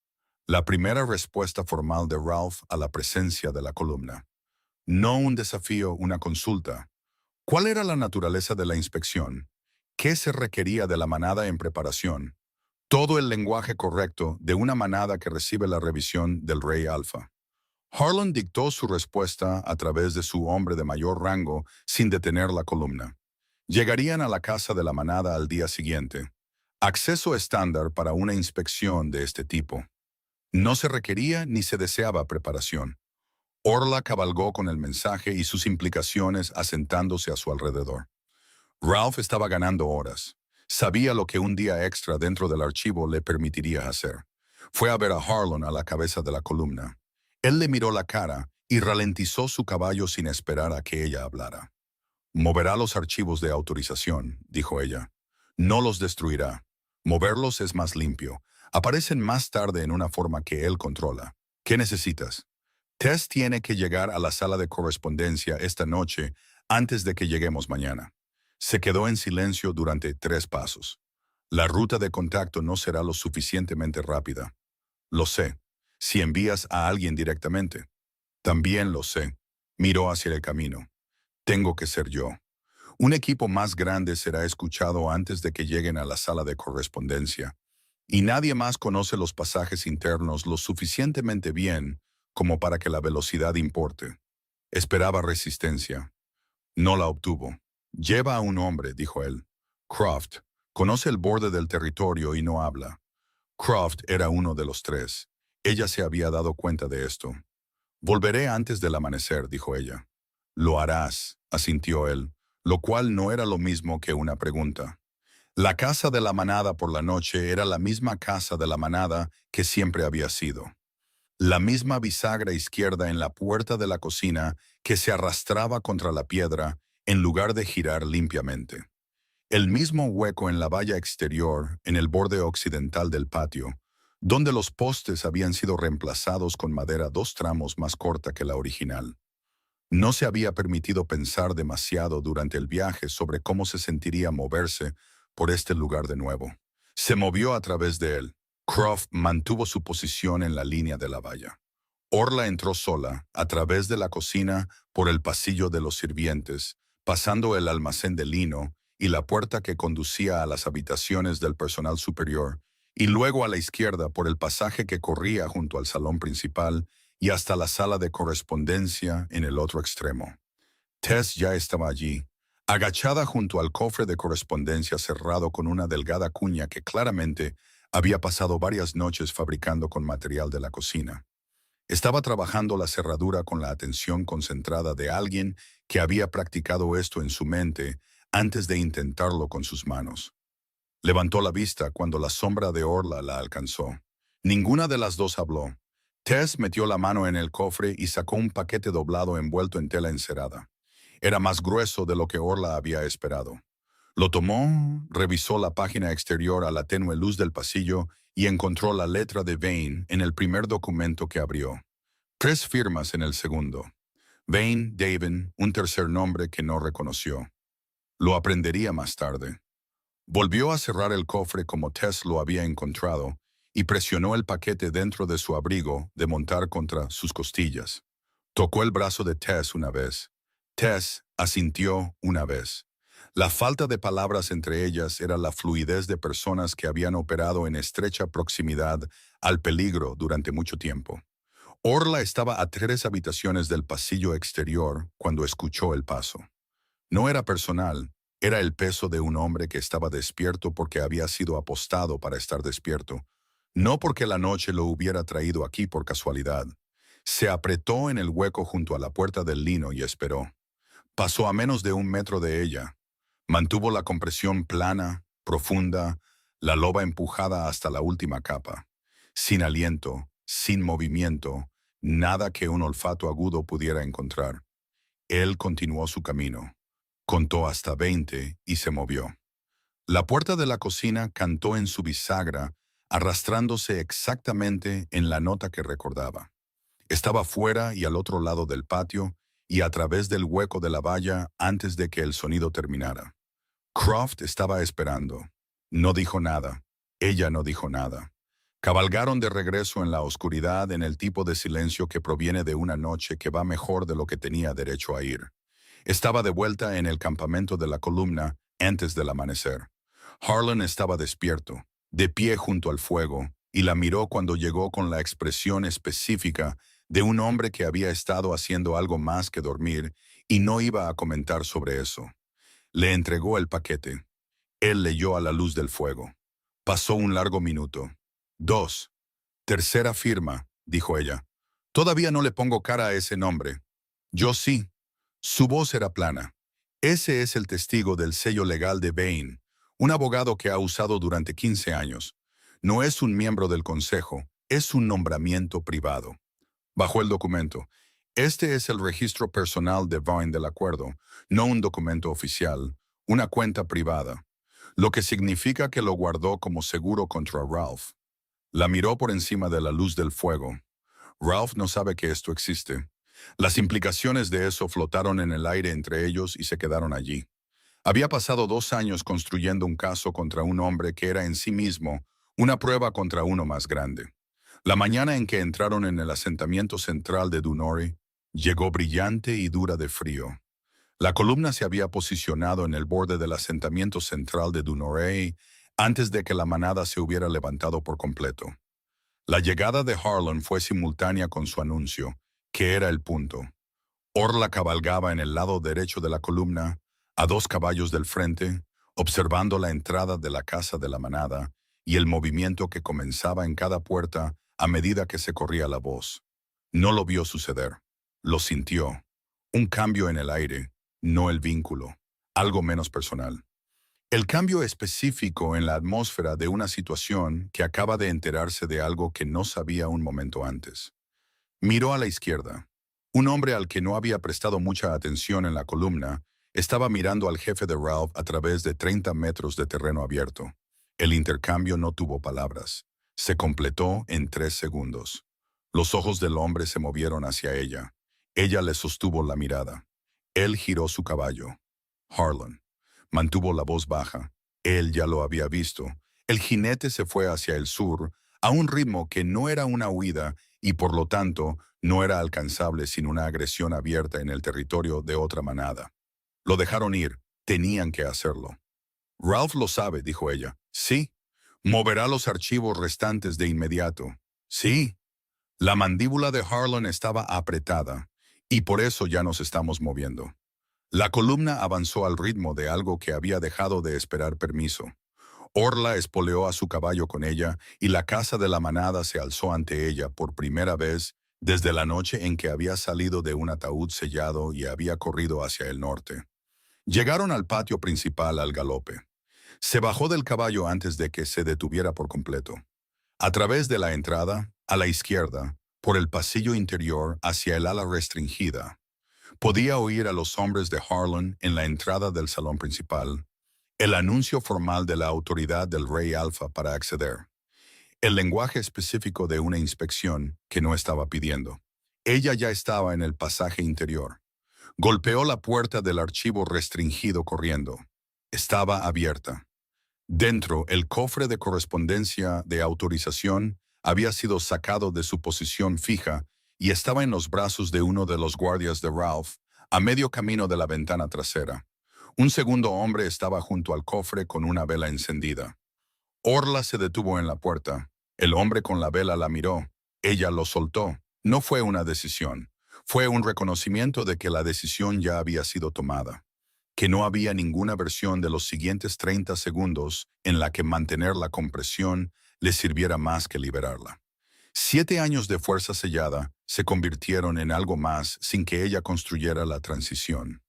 La primera respuesta formal de Ralph a la presencia de la columna. No un desafío, una consulta. ¿Cuál era la naturaleza de la inspección? ¿Qué se requería de la manada en preparación? Todo el lenguaje correcto de una manada que recibe la revisión del Rey Alfa. Harlan dictó su respuesta a través de su hombre de mayor rango sin detener la columna. Llegarían a la casa de la manada al día siguiente. Acceso estándar para una inspección de este tipo. No se requería ni se deseaba preparación. Orla cabalgó con el mensaje y sus implicaciones asentándose a su alrededor. Ralph estaba ganando horas. Sabía lo que un día extra dentro del archivo le permitiría hacer. Fue a ver a Harlan a la cabeza de la columna. Él le miró la cara y ralentizó su caballo sin esperar a que ella hablara. Moverá los archivos de autorización, dijo ella. No los destruirá. Moverlos es más limpio. Aparecen más tarde en una forma que él controla. ¿Qué necesitas? Tess tiene que llegar a la sala de correspondencia esta noche antes de que lleguemos mañana. Se quedó en silencio durante 3 pasos. La ruta de contacto no será lo suficientemente rápida. Lo sé. Si envías a alguien directamente. También lo sé. Miró hacia el camino. Tengo que ser yo. Un equipo más grande será escuchado antes de que lleguen a la sala de correspondencia. Y nadie más conoce los pasajes internos lo suficientemente bien como para que la velocidad importe. Esperaba resistencia. No la obtuvo. Lleva a un hombre, dijo él. Croft. Conoce el borde del territorio y no habla. Croft era uno de los 3. Ella se había dado cuenta de esto. Volveré antes del amanecer, dijo ella. Lo harás, asintió él, lo cual no era lo mismo que una pregunta. La casa de la manada por la noche era la misma casa de la manada que siempre había sido. La misma bisagra izquierda en la puerta de la cocina que se arrastraba contra la piedra en lugar de girar limpiamente. El mismo hueco en la valla exterior, en el borde occidental del patio, donde los postes habían sido reemplazados con madera 2 tramos más corta que la original. No se había permitido pensar demasiado durante el viaje sobre cómo se sentiría moverse por este lugar de nuevo. Se movió a través de él. Croft mantuvo su posición en la línea de la valla. Orla entró sola, a través de la cocina, por el pasillo de los sirvientes, pasando el almacén de lino y la puerta que conducía a las habitaciones del personal superior, y luego a la izquierda por el pasaje que corría junto al salón principal y hasta la sala de correspondencia en el otro extremo. Tess ya estaba allí, agachada junto al cofre de correspondencia cerrado con una delgada cuña que claramente había pasado varias noches fabricando con material de la cocina. Estaba trabajando la cerradura con la atención concentrada de alguien que había practicado esto en su mente antes de intentarlo con sus manos. Levantó la vista cuando la sombra de Orla la alcanzó. Ninguna de las dos habló. Tess metió la mano en el cofre y sacó un paquete doblado envuelto en tela encerada. Era más grueso de lo que Orla había esperado. Lo tomó, revisó la página exterior a la tenue luz del pasillo y encontró la letra de Vane en el primer documento que abrió. 3 firmas en el segundo. Vane, David, un tercer nombre que no reconoció. Lo aprendería más tarde. Volvió a cerrar el cofre como Tess lo había encontrado y presionó el paquete dentro de su abrigo de montar contra sus costillas. Tocó el brazo de Tess una vez. Tess asintió una vez. La falta de palabras entre ellas era la fluidez de personas que habían operado en estrecha proximidad al peligro durante mucho tiempo. Orla estaba a 3 habitaciones del pasillo exterior cuando escuchó el paso. No era personal, era el peso de un hombre que estaba despierto porque había sido apostado para estar despierto, no porque la noche lo hubiera traído aquí por casualidad. Se apretó en el hueco junto a la puerta del lino y esperó. Pasó a menos de 1 metro de ella. Mantuvo la compresión plana, profunda, la loba empujada hasta la última capa. Sin aliento, sin movimiento, nada que un olfato agudo pudiera encontrar. Él continuó su camino. Contó hasta 20 y se movió. La puerta de la cocina cantó en su bisagra, arrastrándose exactamente en la nota que recordaba. Estaba fuera y al otro lado del patio, y a través del hueco de la valla antes de que el sonido terminara. Croft estaba esperando. No dijo nada. Ella no dijo nada. Cabalgaron de regreso en la oscuridad en el tipo de silencio que proviene de una noche que va mejor de lo que tenía derecho a ir. Estaba de vuelta en el campamento de la columna antes del amanecer. Harlan estaba despierto, de pie junto al fuego, y la miró cuando llegó con la expresión específica de un hombre que había estado haciendo algo más que dormir y no iba a comentar sobre eso. Le entregó el paquete. Él leyó a la luz del fuego. Pasó un largo minuto. 2. Tercera firma, dijo ella. Todavía no le pongo cara a ese nombre. Yo sí. Su voz era plana. Ese es el testigo del sello legal de Bain, un abogado que ha usado durante 15 años. No es un miembro del consejo, es un nombramiento privado. Bajó el documento. Este es el registro personal de Bain del acuerdo, no un documento oficial, una cuenta privada, lo que significa que lo guardó como seguro contra Ralph. La miró por encima de la luz del fuego. Ralph no sabe que esto existe. Las implicaciones de eso flotaron en el aire entre ellos y se quedaron allí. Había pasado 2 años construyendo un caso contra un hombre que era en sí mismo una prueba contra uno más grande. La mañana en que entraron en el asentamiento central de Dunori, llegó brillante y dura de frío. La columna se había posicionado en el borde del asentamiento central de Dunori antes de que la manada se hubiera levantado por completo. La llegada de Harlan fue simultánea con su anuncio, que era el punto. Orla cabalgaba en el lado derecho de la columna, a 2 caballos del frente, observando la entrada de la casa de la manada y el movimiento que comenzaba en cada puerta a medida que se corría la voz. No lo vio suceder. Lo sintió. Un cambio en el aire, no el vínculo. Algo menos personal. El cambio específico en la atmósfera de una situación que acaba de enterarse de algo que no sabía un momento antes. Miró a la izquierda. Un hombre al que no había prestado mucha atención en la columna estaba mirando al jefe de Ralph a través de 30 metros de terreno abierto. El intercambio no tuvo palabras. Se completó en 3 segundos. Los ojos del hombre se movieron hacia ella. Ella le sostuvo la mirada. Él giró su caballo. Harlan. Mantuvo la voz baja. Él ya lo había visto. El jinete se fue hacia el sur, a un ritmo que no era una huida y por lo tanto no era alcanzable sin una agresión abierta en el territorio de otra manada. Lo dejaron ir. Tenían que hacerlo. Ralph lo sabe, dijo ella. Sí. Moverá los archivos restantes de inmediato. Sí. La mandíbula de Harlan estaba apretada, y por eso ya nos estamos moviendo. La columna avanzó al ritmo de algo que había dejado de esperar permiso. Orla espoleó a su caballo con ella, y la casa de la manada se alzó ante ella por primera vez desde la noche en que había salido de un ataúd sellado y había corrido hacia el norte. Llegaron al patio principal al galope. Se bajó del caballo antes de que se detuviera por completo. A través de la entrada, a la izquierda, por el pasillo interior hacia el ala restringida, podía oír a los hombres de Harlan en la entrada del salón principal, el anuncio formal de la autoridad del Rey Alfa para acceder, el lenguaje específico de una inspección que no estaba pidiendo. Ella ya estaba en el pasaje interior. Golpeó la puerta del archivo restringido corriendo. Estaba abierta. Dentro, el cofre de correspondencia de autorización había sido sacado de su posición fija y estaba en los brazos de uno de los guardias de Ralph, a medio camino de la ventana trasera. Un segundo hombre estaba junto al cofre con una vela encendida. Orla se detuvo en la puerta. El hombre con la vela la miró. Ella lo soltó. No fue una decisión. Fue un reconocimiento de que la decisión ya había sido tomada. Que no había ninguna versión de los siguientes 30 segundos en la que mantener la compresión le sirviera más que liberarla. 7 años de fuerza sellada se convirtieron en algo más sin que ella construyera la transición.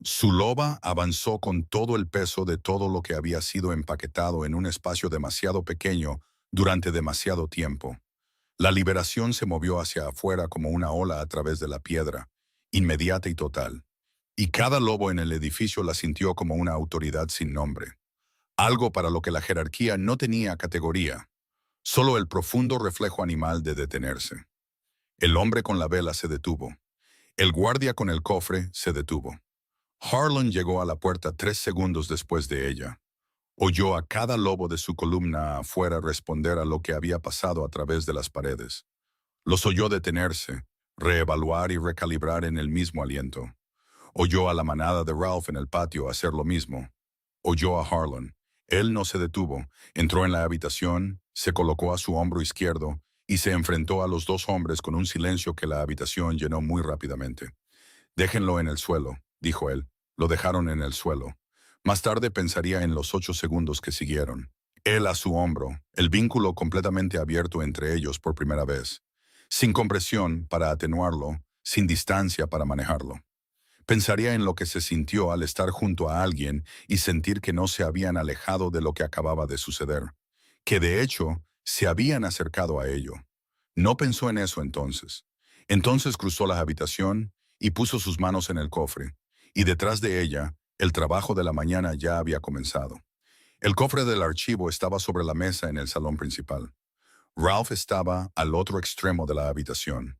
Su loba avanzó con todo el peso de todo lo que había sido empaquetado en un espacio demasiado pequeño durante demasiado tiempo. La liberación se movió hacia afuera como una ola a través de la piedra, inmediata y total. Y cada lobo en el edificio la sintió como una autoridad sin nombre. Algo para lo que la jerarquía no tenía categoría, solo el profundo reflejo animal de detenerse. El hombre con la vela se detuvo. El guardia con el cofre se detuvo. Harlan llegó a la puerta 3 segundos después de ella. Oyó a cada lobo de su columna afuera responder a lo que había pasado a través de las paredes. Los oyó detenerse, reevaluar y recalibrar en el mismo aliento. Oyó a la manada de Ralph en el patio hacer lo mismo. Oyó a Harlan. Él no se detuvo, entró en la habitación, se colocó a su hombro izquierdo y se enfrentó a los dos hombres con un silencio que la habitación llenó muy rápidamente. «Déjenlo en el suelo», dijo él. Lo dejaron en el suelo. Más tarde pensaría en los 8 segundos que siguieron. Él a su hombro, el vínculo completamente abierto entre ellos por primera vez. Sin compresión para atenuarlo, sin distancia para manejarlo. Pensaría en lo que se sintió al estar junto a alguien y sentir que no se habían alejado de lo que acababa de suceder, que de hecho se habían acercado a ello. No pensó en eso entonces. Entonces cruzó la habitación y puso sus manos en el cofre, y detrás de ella, el trabajo de la mañana ya había comenzado. El cofre del archivo estaba sobre la mesa en el salón principal. Ralph estaba al otro extremo de la habitación.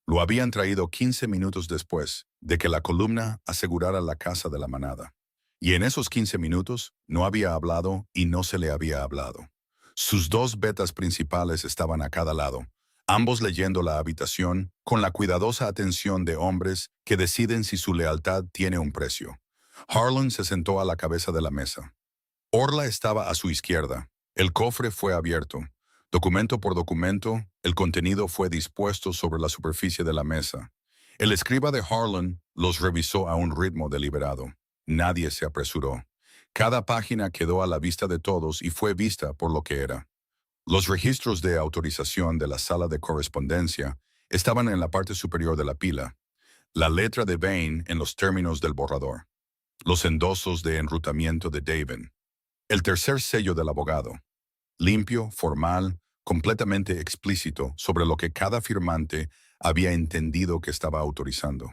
Lo habían traído 15 minutos después de que la columna asegurara la casa de la manada. Y en esos 15 minutos no había hablado y no se le había hablado. Sus dos betas principales estaban a cada lado, ambos leyendo la habitación con la cuidadosa atención de hombres que deciden si su lealtad tiene un precio. Harlan se sentó a la cabeza de la mesa. Orla estaba a su izquierda. El cofre fue abierto. Documento por documento, el contenido fue dispuesto sobre la superficie de la mesa. El escriba de Harlan los revisó a un ritmo deliberado. Nadie se apresuró. Cada página quedó a la vista de todos y fue vista por lo que era. Los registros de autorización de la sala de correspondencia estaban en la parte superior de la pila. La letra de Vane en los términos del borrador. Los endosos de enrutamiento de Davin. El tercer sello del abogado. Limpio, formal, completamente explícito sobre lo que cada firmante había entendido que estaba autorizando.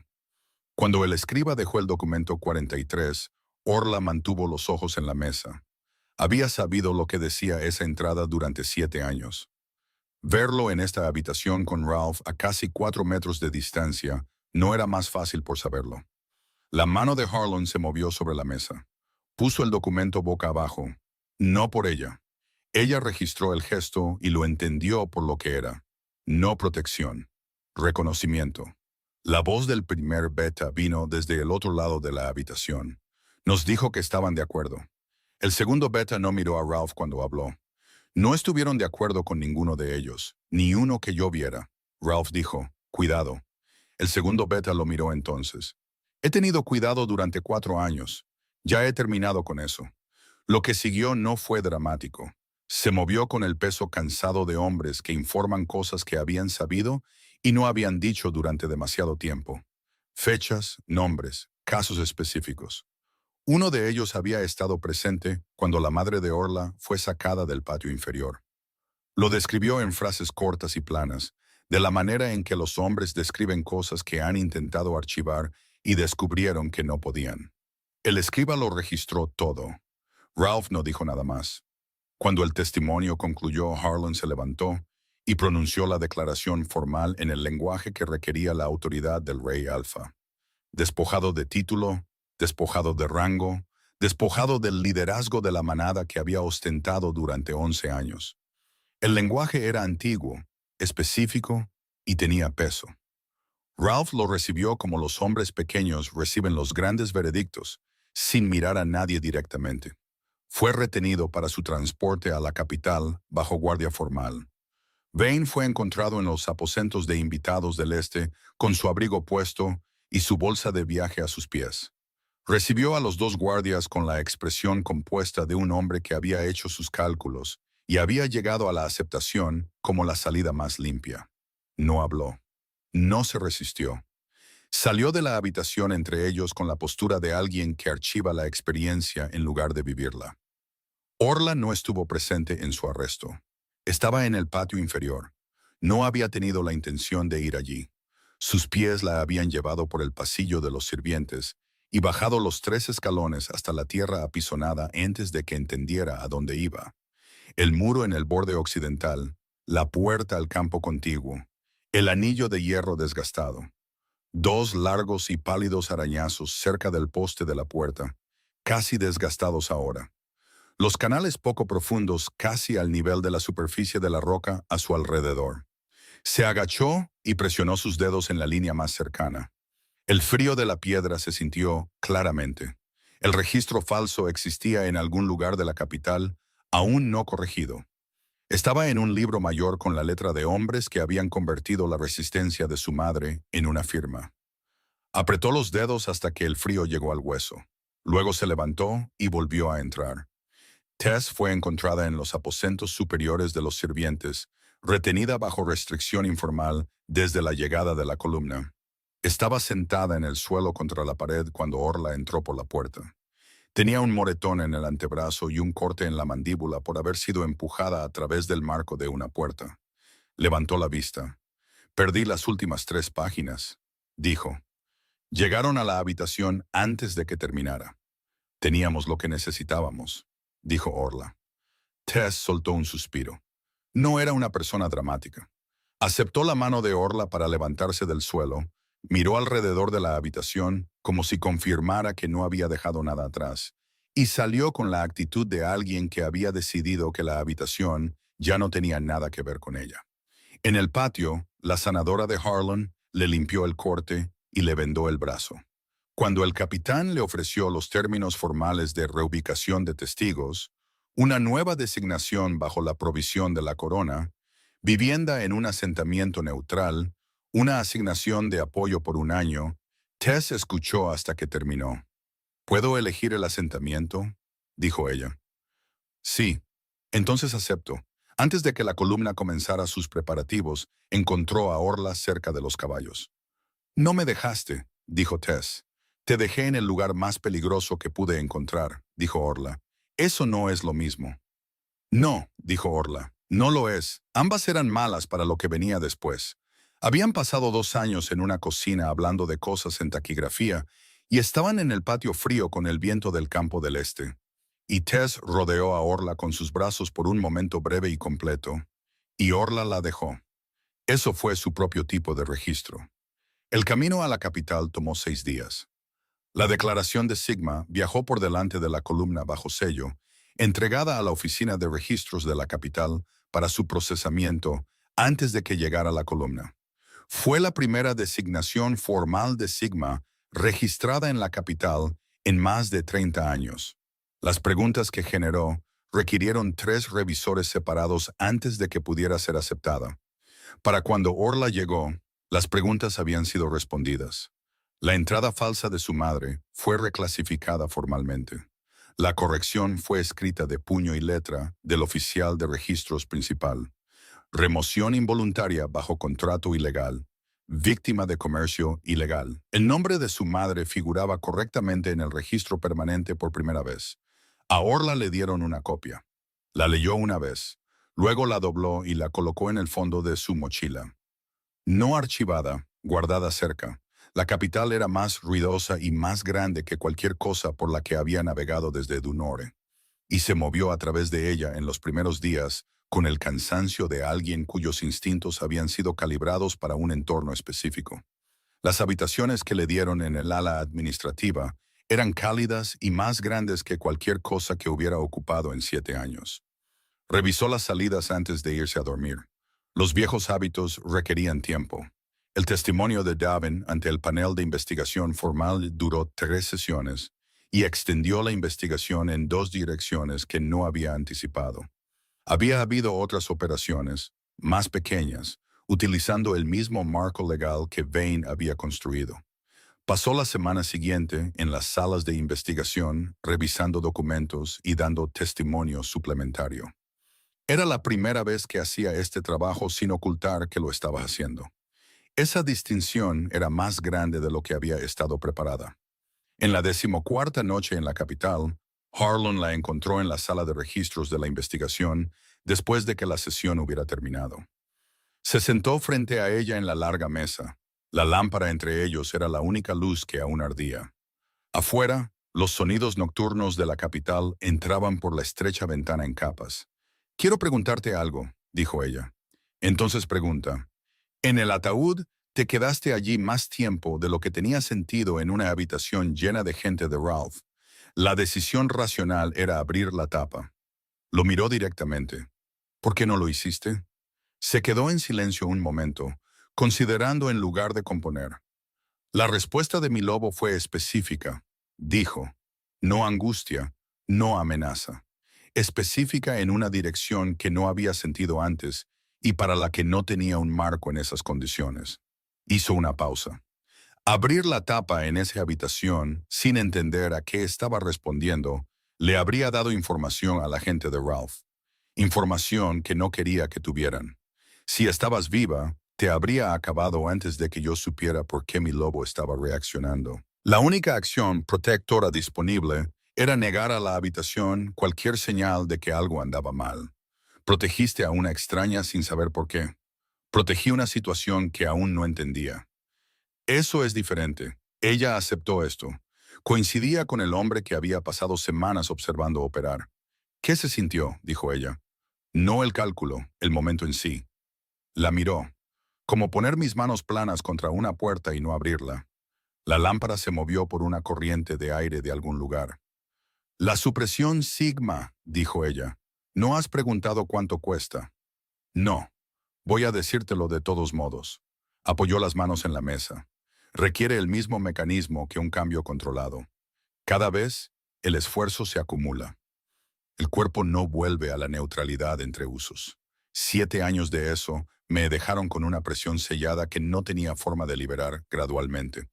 Cuando el escriba dejó el documento 43, Orla mantuvo los ojos en la mesa. Había sabido lo que decía esa entrada durante 7 años. Verlo en esta habitación con Ralph a casi 4 metros de distancia no era más fácil por saberlo. La mano de Harlan se movió sobre la mesa. Puso el documento boca abajo. No por ella. Ella registró el gesto y lo entendió por lo que era. No protección. Reconocimiento. La voz del primer beta vino desde el otro lado de la habitación. Nos dijo que estaban de acuerdo. El segundo beta no miró a Ralph cuando habló. No estuvieron de acuerdo con ninguno de ellos, ni uno que yo viera. Ralph dijo, cuidado. El segundo beta lo miró entonces. He tenido cuidado durante 4 años. Ya he terminado con eso. Lo que siguió no fue dramático. Se movió con el peso cansado de hombres que informan cosas que habían sabido y no habían dicho durante demasiado tiempo. Fechas, nombres, casos específicos. Uno de ellos había estado presente cuando la madre de Orla fue sacada del patio inferior. Lo describió en frases cortas y planas, de la manera en que los hombres describen cosas que han intentado archivar y descubrieron que no podían. El escriba lo registró todo. Ralph no dijo nada más. Cuando el testimonio concluyó, Harlan se levantó y pronunció la declaración formal en el lenguaje que requería la autoridad del Rey Alfa. Despojado de título, despojado de rango, despojado del liderazgo de la manada que había ostentado durante 11 años. El lenguaje era antiguo, específico y tenía peso. Ralph lo recibió como los hombres pequeños reciben los grandes veredictos, sin mirar a nadie directamente. Fue retenido para su transporte a la capital bajo guardia formal. Vane fue encontrado en los aposentos de invitados del este con su abrigo puesto y su bolsa de viaje a sus pies. Recibió a los dos guardias con la expresión compuesta de un hombre que había hecho sus cálculos y había llegado a la aceptación como la salida más limpia. No habló. No se resistió. Salió de la habitación entre ellos con la postura de alguien que archiva la experiencia en lugar de vivirla. Orla no estuvo presente en su arresto. Estaba en el patio inferior. No había tenido la intención de ir allí. Sus pies la habían llevado por el pasillo de los sirvientes y bajado los 3 escalones hasta la tierra apisonada antes de que entendiera a dónde iba. El muro en el borde occidental, la puerta al campo contiguo, el anillo de hierro desgastado, 2 largos y pálidos arañazos cerca del poste de la puerta, casi desgastados ahora. Los canales poco profundos casi al nivel de la superficie de la roca a su alrededor. Se agachó y presionó sus dedos en la línea más cercana. El frío de la piedra se sintió claramente. El registro falso existía en algún lugar de la capital, aún no corregido. Estaba en un libro mayor con la letra de hombres que habían convertido la resistencia de su madre en una firma. Apretó los dedos hasta que el frío llegó al hueso. Luego se levantó y volvió a entrar. Tess fue encontrada en los aposentos superiores de los sirvientes, retenida bajo restricción informal desde la llegada de la columna. Estaba sentada en el suelo contra la pared cuando Orla entró por la puerta. Tenía un moretón en el antebrazo y un corte en la mandíbula por haber sido empujada a través del marco de una puerta. Levantó la vista. «Perdí las últimas 3 páginas», dijo. Llegaron a la habitación antes de que terminara. «Teníamos lo que necesitábamos», dijo Orla. Tess soltó un suspiro. No era una persona dramática. Aceptó la mano de Orla para levantarse del suelo, miró alrededor de la habitación como si confirmara que no había dejado nada atrás, y salió con la actitud de alguien que había decidido que la habitación ya no tenía nada que ver con ella. En el patio, la sanadora de Harlan le limpió el corte y le vendó el brazo. Cuando el capitán le ofreció los términos formales de reubicación de testigos, una nueva designación bajo la provisión de la corona, vivienda en un asentamiento neutral, una asignación de apoyo por un año, Tess escuchó hasta que terminó. «¿Puedo elegir el asentamiento?», dijo ella. «Sí, entonces acepto». Antes de que la columna comenzara sus preparativos, encontró a Orla cerca de los caballos. «No me dejaste», dijo Tess. «Te dejé en el lugar más peligroso que pude encontrar», dijo Orla. «Eso no es lo mismo». «No», dijo Orla, «no lo es. Ambas eran malas para lo que venía después». Habían pasado 2 años en una cocina hablando de cosas en taquigrafía y estaban en el patio frío con el viento del campo del este. Y Tess rodeó a Orla con sus brazos por un momento breve y completo, y Orla la dejó. Eso fue su propio tipo de registro. El camino a la capital tomó 6 días. La declaración de Sigma viajó por delante de la columna bajo sello, entregada a la oficina de registros de la capital para su procesamiento antes de que llegara la columna. Fue la primera designación formal de Sigma registrada en la capital en más de 30 años. Las preguntas que generó requirieron 3 revisores separados antes de que pudiera ser aceptada. Para cuando Orla llegó, las preguntas habían sido respondidas. La entrada falsa de su madre fue reclasificada formalmente. La corrección fue escrita de puño y letra del oficial de registros principal. Remoción involuntaria bajo contrato ilegal. Víctima de comercio ilegal. El nombre de su madre figuraba correctamente en el registro permanente por primera vez. A Orla le dieron una copia. La leyó una vez. Luego la dobló y la colocó en el fondo de su mochila. No archivada, guardada cerca. La capital era más ruidosa y más grande que cualquier cosa por la que había navegado desde Dunore, y se movió a través de ella en los primeros días con el cansancio de alguien cuyos instintos habían sido calibrados para un entorno específico. Las habitaciones que le dieron en el ala administrativa eran cálidas y más grandes que cualquier cosa que hubiera ocupado en 7 años. Revisó las salidas antes de irse a dormir. Los viejos hábitos requerían tiempo. El testimonio de Davin ante el panel de investigación formal duró 3 sesiones y extendió la investigación en 2 direcciones que no había anticipado. Había habido otras operaciones, más pequeñas, utilizando el mismo marco legal que Vane había construido. Pasó la semana siguiente en las salas de investigación, revisando documentos y dando testimonio suplementario. Era la primera vez que hacía este trabajo sin ocultar que lo estaba haciendo. Esa distinción era más grande de lo que había estado preparada. En la 14ª noche en la capital, Harlan la encontró en la sala de registros de la investigación después de que la sesión hubiera terminado. Se sentó frente a ella en la larga mesa. La lámpara entre ellos era la única luz que aún ardía. Afuera, los sonidos nocturnos de la capital entraban por la estrecha ventana en capas. «Quiero preguntarte algo», dijo ella. Entonces pregunta. «En el ataúd te quedaste allí más tiempo de lo que tenía sentido en una habitación llena de gente de Ralph. La decisión racional era abrir la tapa». Lo miró directamente. «¿Por qué no lo hiciste?» Se quedó en silencio un momento, considerando en lugar de componer. La respuesta de mi lobo fue específica. Dijo, no angustia, no amenaza. Específica en una dirección que no había sentido antes y para la que no tenía un marco en esas condiciones. Hizo una pausa. Abrir la tapa en esa habitación, sin entender a qué estaba respondiendo, le habría dado información a la gente de Ralph. Información que no quería que tuvieran. Si estabas viva, te habría acabado antes de que yo supiera por qué mi lobo estaba reaccionando. La única acción protectora disponible era negar a la habitación cualquier señal de que algo andaba mal. Protegiste a una extraña sin saber por qué. Protegí una situación que aún no entendía. Eso es diferente. Ella aceptó esto. Coincidía con el hombre que había pasado semanas observando operar. «¿Qué se sintió?», dijo ella. «No el cálculo, el momento en sí». La miró. Como poner mis manos planas contra una puerta y no abrirla. La lámpara se movió por una corriente de aire de algún lugar. «La supresión sigma», dijo ella. «¿No has preguntado cuánto cuesta?» «No. Voy a decírtelo de todos modos». Apoyó las manos en la mesa. «Requiere el mismo mecanismo que un cambio controlado. Cada vez, el esfuerzo se acumula. El cuerpo no vuelve a la neutralidad entre usos. 7 años de eso me dejaron con una presión sellada que no tenía forma de liberar gradualmente.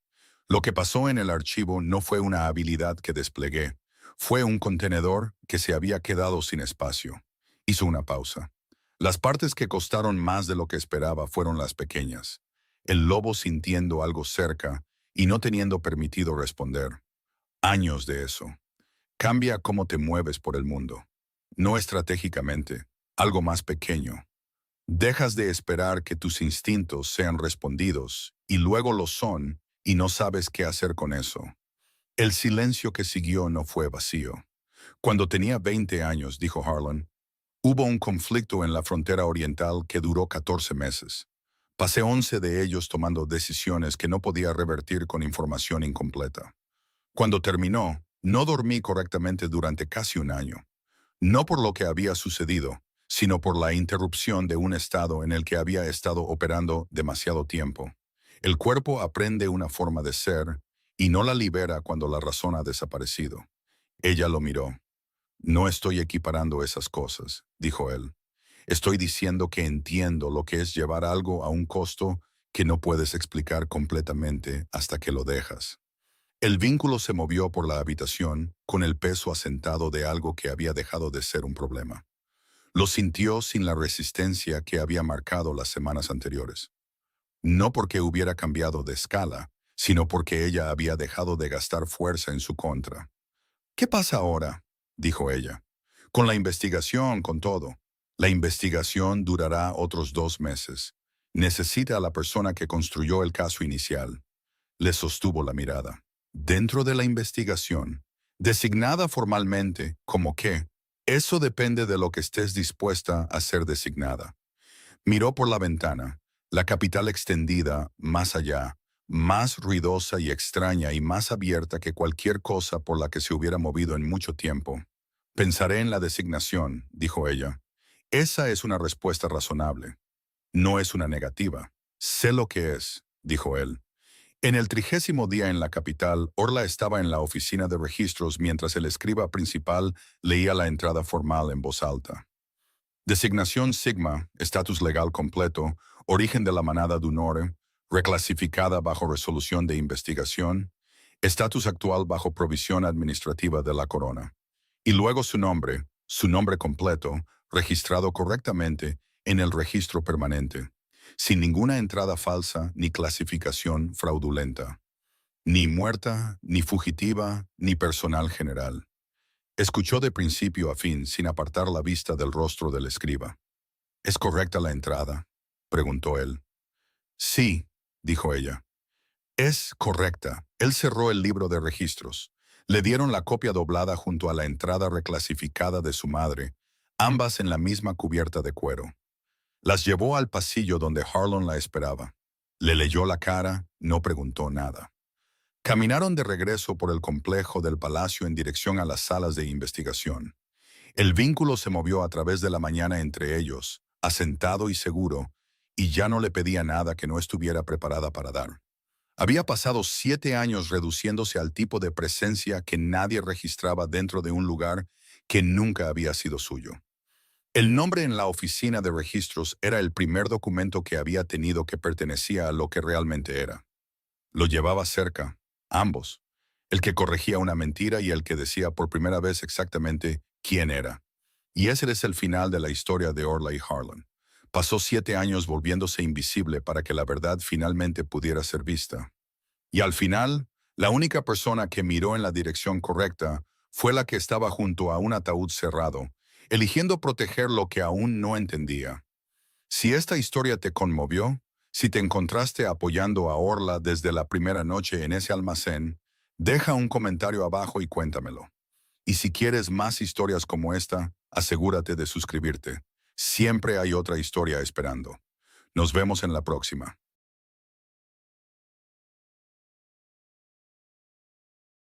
Lo que pasó en el archivo no fue una habilidad que desplegué. Fue un contenedor que se había quedado sin espacio». Hizo una pausa. Las partes que costaron más de lo que esperaba fueron las pequeñas. El lobo sintiendo algo cerca y no teniendo permitido responder. Años de eso. Cambia cómo te mueves por el mundo. No estratégicamente, algo más pequeño. Dejas de esperar que tus instintos sean respondidos y luego lo son y no sabes qué hacer con eso. El silencio que siguió no fue vacío. Cuando tenía 20 años, dijo Harlan, hubo un conflicto en la frontera oriental que duró 14 meses. Pasé 11 de ellos tomando decisiones que no podía revertir con información incompleta. Cuando terminó, no dormí correctamente durante casi un año. No por lo que había sucedido, sino por la interrupción de un estado en el que había estado operando demasiado tiempo. El cuerpo aprende una forma de ser y no la libera cuando la razón ha desaparecido. Ella lo miró. «No estoy equiparando esas cosas», dijo él. «Estoy diciendo que entiendo lo que es llevar algo a un costo que no puedes explicar completamente hasta que lo dejas». El vínculo se movió por la habitación con el peso asentado de algo que había dejado de ser un problema. Lo sintió sin la resistencia que había marcado las semanas anteriores. No porque hubiera cambiado de escala, sino porque ella había dejado de gastar fuerza en su contra. «¿Qué pasa ahora?», dijo ella. «Con la investigación, con todo. La investigación durará otros 2 meses. Necesita a la persona que construyó el caso inicial». Le sostuvo la mirada. «Dentro de la investigación, designada formalmente, ¿como qué? Eso depende de lo que estés dispuesta a ser designada». Miró por la ventana, la capital extendida, más allá, más ruidosa y extraña y más abierta que cualquier cosa por la que se hubiera movido en mucho tiempo. «Pensaré en la designación», dijo ella. «Esa es una respuesta razonable. No es una negativa. Sé lo que es», dijo él. En el 30º día en la capital, Orla estaba en la oficina de registros mientras el escriba principal leía la entrada formal en voz alta. Designación Sigma, estatus legal completo, origen de la manada Dunore, reclasificada bajo resolución de investigación, estatus actual bajo provisión administrativa de la corona. Y luego su nombre completo, registrado correctamente en el registro permanente. sin ninguna entrada falsa ni clasificación fraudulenta, ni muerta, ni fugitiva, ni personal general. Escuchó de principio a fin sin apartar la vista del rostro del escriba. ¿Es correcta la entrada?, preguntó él. Sí, dijo ella. Es correcta. Él cerró el libro de registros. Le dieron la copia doblada junto a la entrada reclasificada de su madre, ambas en la misma cubierta de cuero. Las llevó al pasillo donde Harlan la esperaba. Le leyó la cara, no preguntó nada. Caminaron de regreso por el complejo del palacio en dirección a las salas de investigación. El vínculo se movió a través de la mañana entre ellos, asentado y seguro, y ya no le pedía nada que no estuviera preparada para dar. Había pasado 7 años reduciéndose al tipo de presencia que nadie registraba dentro de un lugar que nunca había sido suyo. El nombre en la oficina de registros era el primer documento que había tenido que pertenecía a lo que realmente era. Lo llevaba cerca, ambos, el que corregía una mentira y el que decía por primera vez exactamente quién era. Y ese es el final de la historia de Orla y Harlan. Pasó 7 años volviéndose invisible para que la verdad finalmente pudiera ser vista. Y al final, la única persona que miró en la dirección correcta fue la que estaba junto a un ataúd cerrado, eligiendo proteger lo que aún no entendía. Si esta historia te conmovió, si te encontraste apoyando a Orla desde la primera noche en ese almacén, deja un comentario abajo y cuéntamelo. Y si quieres más historias como esta, asegúrate de suscribirte. Siempre hay otra historia esperando. Nos vemos en la próxima.